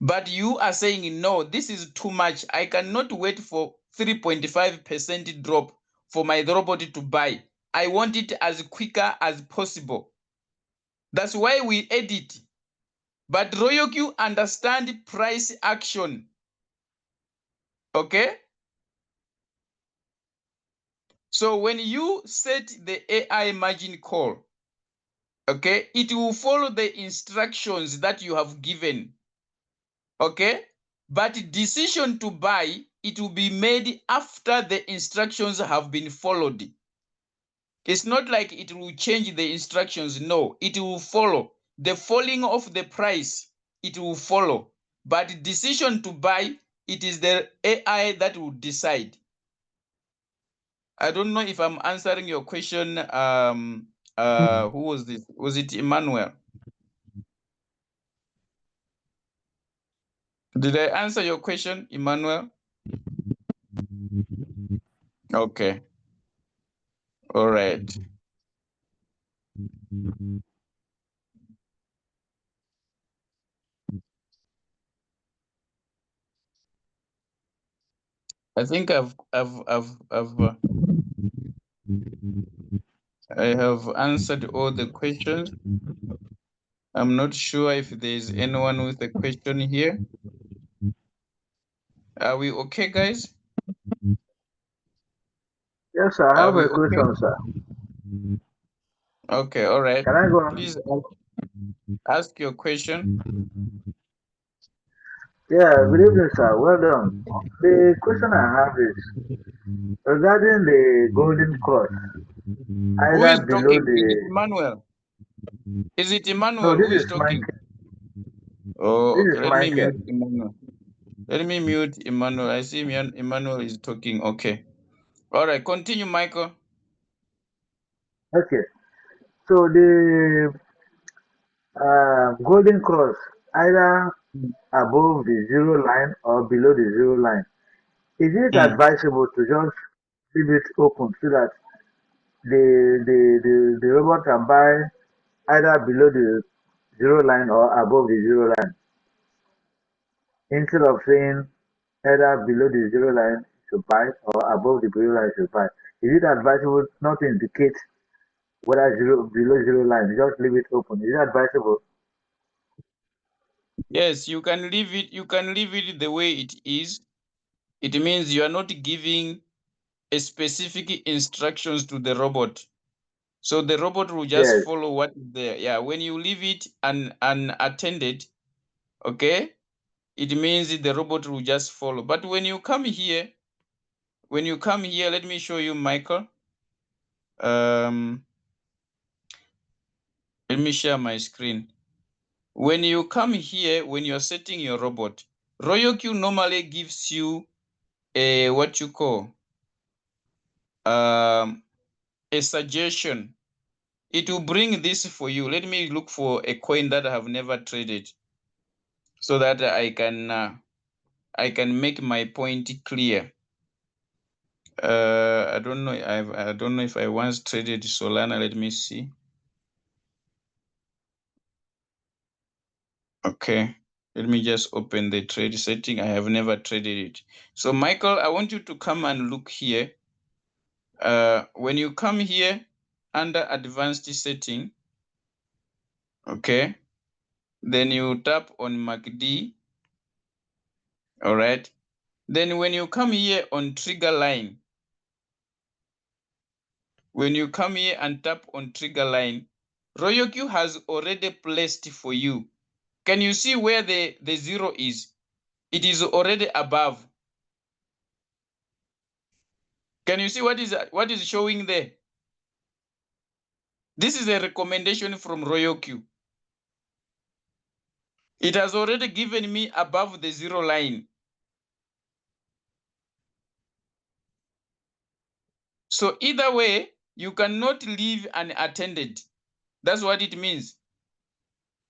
Speaker 1: But you are saying, no, this is too much. I cannot wait for 3.5% drop for my robot to buy. I want it as quicker as possible. That's why we edit. But RoyalQ understand price action. Okay? So when you set the AI margin call, okay, it will follow the instructions that you have given. Okay? But decision to buy, it will be made after the instructions have been followed. It's not like it will change the instructions. No, it will follow. The falling of the price, it will follow. But decision to buy, it is the AI that will decide. I don't know if I'm answering your question. Who was this? Was it Emmanuel? Did I answer your question, Emmanuel? Okay. All right. I think I have answered all the questions. I'm not sure if there's anyone with a question here. Are we okay, guys?
Speaker 2: Yes, sir. I
Speaker 1: Are
Speaker 2: have
Speaker 1: we
Speaker 2: a
Speaker 1: okay?
Speaker 2: question, sir.
Speaker 1: Okay, all right.
Speaker 2: Can I go on?
Speaker 1: Please ask your question.
Speaker 2: Yeah, good evening, sir. Well done. The question I have is regarding the golden cross,
Speaker 1: Who is
Speaker 2: either below
Speaker 1: talking? Is it
Speaker 2: the.
Speaker 1: Emmanuel? Is it
Speaker 2: No,
Speaker 1: Emmanuel
Speaker 2: this
Speaker 1: who is
Speaker 2: is
Speaker 1: talking?
Speaker 2: Michael.
Speaker 1: Oh,
Speaker 2: This
Speaker 1: okay.
Speaker 2: is
Speaker 1: Let me
Speaker 2: Michael.
Speaker 1: mute Emmanuel. Let me mute Emmanuel. I see Emmanuel is talking. Okay. All right. Continue, Michael.
Speaker 2: Okay. So the golden cross, either above the zero line or below the zero line, is it
Speaker 1: Mm.
Speaker 2: advisable to just leave it open so that the robot can buy either below the zero line or above the zero line instead of saying either below the zero line to buy or above the zero line to buy? Is it advisable not to indicate whether below zero line, just leave it open? Is it advisable?
Speaker 1: Yes, you can leave it. You can leave it the way it is. It means you are not giving a specific instructions to the robot. So the robot will just
Speaker 2: Yes.
Speaker 1: follow what is there. Yeah, when you leave it unattended, okay, it means the robot will just follow. But when you come here, let me show you, Michael. Let me share my screen. When you come here, when you're setting your robot, RoyalQ normally gives you a what you call a suggestion. It will bring this for you. Let me look for a coin that I have never traded, so that I can make my point clear. I don't know. I don't know if I once traded Solana. Let me see. Okay. Let me just open the trade setting. I have never traded it. So Michael, I want you to come and look here. When you come here under advanced setting, okay, then you tap on MACD. All right. Then when you come here on trigger line, when you come here and tap on trigger line, RoyalQ has already placed for you. Can you see where the zero is? It is already above. Can you see what is showing there? This is a recommendation from RoyalQ. It has already given me above the zero line. So either way, you cannot leave unattended. That's what it means.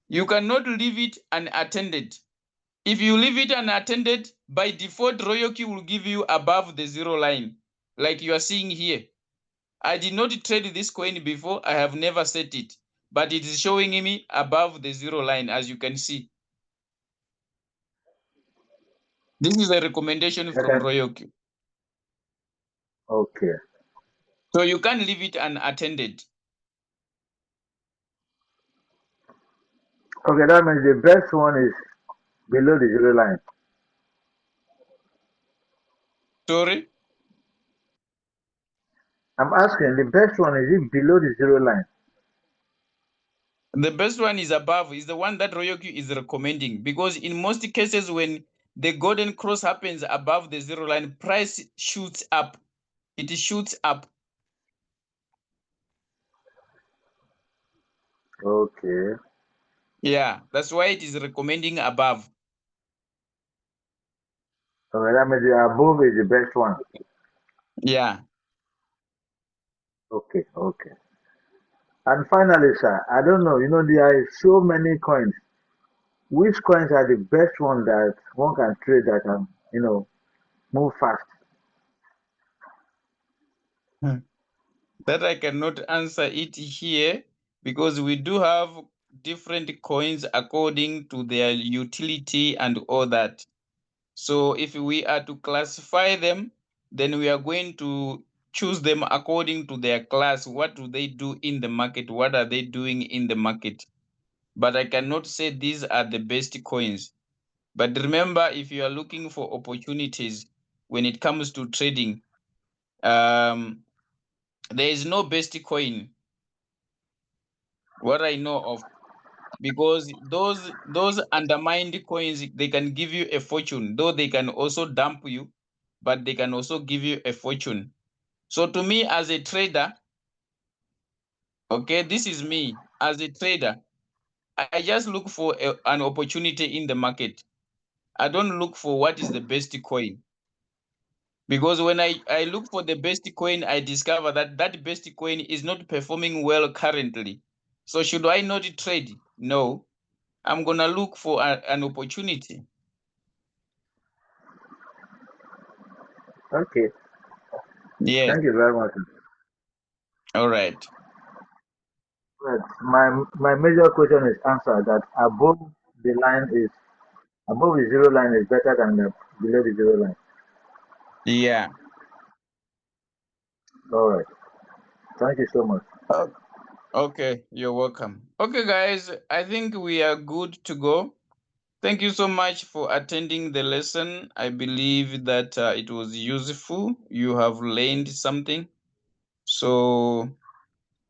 Speaker 1: You cannot leave it unattended. If you leave it unattended, by default, RoyalQ will give you above the zero line. like you are seeing here. I did not trade this coin before. I have never set it, but it is showing me above the zero line, as you can see. This is a recommendation from RoyalQ.
Speaker 2: Okay.
Speaker 1: So you can't leave it unattended.
Speaker 2: Okay, that means the best one is below the zero line.
Speaker 1: Sorry?
Speaker 2: I'm asking, the best one is it below the zero line?
Speaker 1: The best one is above, is the one that RoyalQ is recommending, because in most cases when the golden cross happens above the zero line, price shoots up. It shoots up.
Speaker 2: Okay.
Speaker 1: Yeah, that's why it is recommending above.
Speaker 2: Okay, that means the above is the best one.
Speaker 1: Yeah.
Speaker 2: Okay, okay. And finally, sir, I don't know, there are so many coins. Which coins are the best one that one can trade that can, move fast?
Speaker 1: That I cannot answer it here, because we do have different coins according to their utility and all that. So if we are to classify them, then we are going to choose them according to their class. What do they do in the market? What are they doing in the market? But I cannot say these are the best coins. But remember, if you are looking for opportunities when it comes to trading, there is no best coin, what I know of, because those undermined coins, they can give you a fortune, though they can also dump you, but they can also give you a fortune. So to me, as a trader, okay, this is me as a trader, I just look for an opportunity in the market. I don't look for what is the best coin, because when I look for the best coin, I discover that that best coin is not performing well currently. So should I not trade? No, I'm gonna look for an opportunity.
Speaker 2: Okay.
Speaker 1: Yes.
Speaker 2: Thank you very much.
Speaker 1: All right.
Speaker 2: But my major question is answered that the line is above the zero line is better than below the zero line.
Speaker 1: Yeah.
Speaker 2: All right. Thank you so much.
Speaker 1: Okay, you're welcome. Okay, guys, I think we are good to go. Thank you so much for attending the lesson. I believe that it was useful. You have learned something. So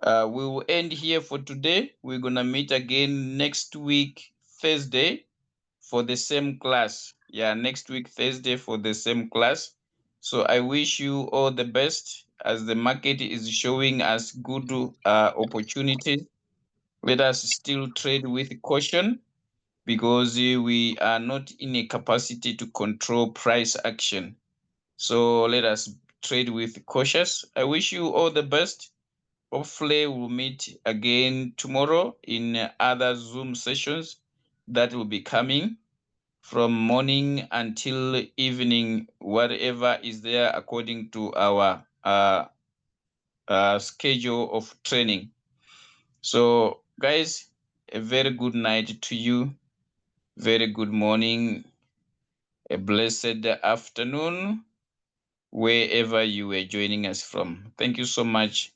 Speaker 1: we will end here for today. We're going to meet again next week, Thursday, for the same class. Yeah, next week, Thursday, for the same class. So I wish you all the best, as the market is showing us good opportunities. Let us still trade with caution, because we are not in a capacity to control price action. So let us trade with cautious. I wish you all the best. Hopefully we'll meet again tomorrow in other Zoom sessions that will be coming from morning until evening, whatever is there according to our schedule of training. So guys, a very good night to you. Very good morning, a blessed afternoon, wherever you were joining us from. Thank you so much.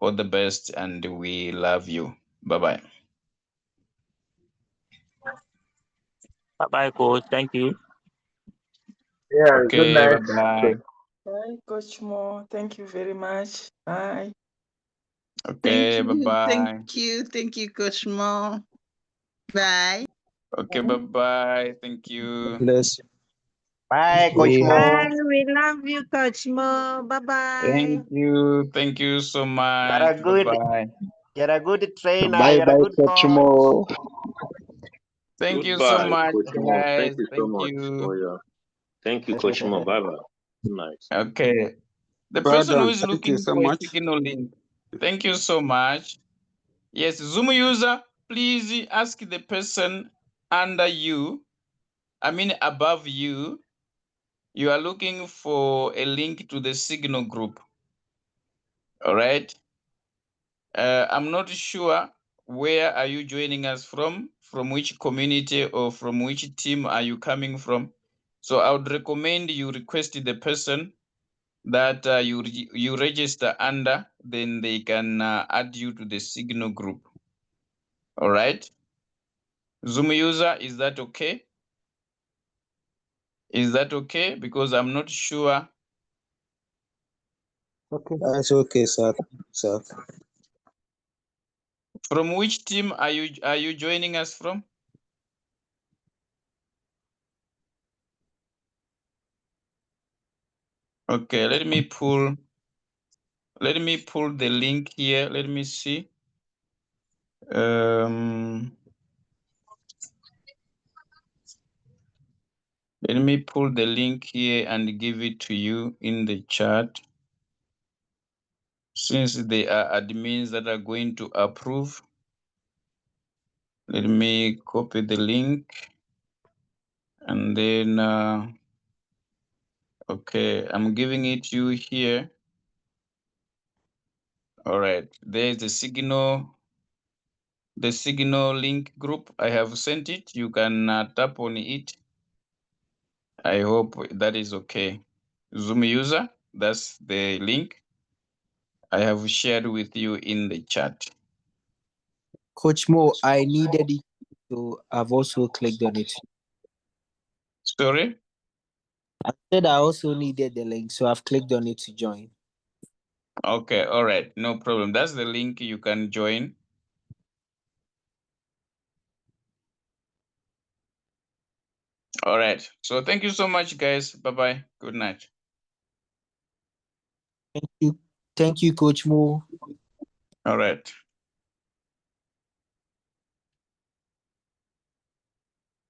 Speaker 1: All the best, and we love you. Bye bye.
Speaker 8: Bye-bye, coach. Thank you.
Speaker 2: Yeah, good
Speaker 1: Okay,
Speaker 2: night.
Speaker 1: bye bye.
Speaker 9: Bye, Coach Mo. Thank you very much. Bye.
Speaker 1: Okay, bye bye.
Speaker 7: Thank you, Coach Mo. Bye.
Speaker 1: Okay, bye bye. Thank you.
Speaker 4: Bless.
Speaker 8: Bye, Coach
Speaker 4: We have
Speaker 7: Bye.
Speaker 8: Mo.
Speaker 7: We love you, Coach Mo. Bye-bye.
Speaker 1: Thank you. Thank you so much. Bye bye.
Speaker 8: You're a good trainer.
Speaker 4: bye
Speaker 8: You're a
Speaker 4: bye,
Speaker 8: good
Speaker 4: Coach
Speaker 8: coach.
Speaker 4: Mo.
Speaker 1: Thank you so
Speaker 10: Goodbye,
Speaker 1: much,
Speaker 10: Coach Mo. Thank
Speaker 1: guys.
Speaker 10: you so
Speaker 1: Thank
Speaker 10: much
Speaker 1: you.
Speaker 10: for your. Thank you, Coach Mo. Bye bye. Good night.
Speaker 1: Okay. The
Speaker 5: Well
Speaker 1: person who
Speaker 5: done.
Speaker 1: is
Speaker 5: Thank you
Speaker 1: looking
Speaker 5: so
Speaker 1: for a
Speaker 5: much.
Speaker 1: signal link, thank you so much. Yes, Zoom user, please ask the person under you, I mean above you, you are looking for a link to the Signal group. All right. I'm not sure where are you joining us from which community or from which team are you coming from. So I would recommend you request the person that you register under, then they can add you to the Signal group. All right. Zoom user, is that okay? Is that okay? Because I'm not sure.
Speaker 11: Okay. That's okay, sir.
Speaker 1: From which team are you joining us from? Okay, let me pull the link here. Let me see. Let me pull the link here and give it to you in the chat. Since they are admins that are going to approve, let me copy the link and then okay, I'm giving it to you here. All right, there's the Signal link group. I have sent it. You can tap on it. I hope that is okay. Zoom user, that's the link I have shared with you in the chat.
Speaker 11: Coach Mo, I needed it, so I've also clicked on it.
Speaker 1: Sorry?
Speaker 11: I said I also needed the link, so I've clicked on it to join.
Speaker 1: Okay, all right, no problem. That's the link you can join. All right, so thank you so much, guys. Bye-bye. Good night.
Speaker 11: Thank you, Coach Mo.
Speaker 1: All right.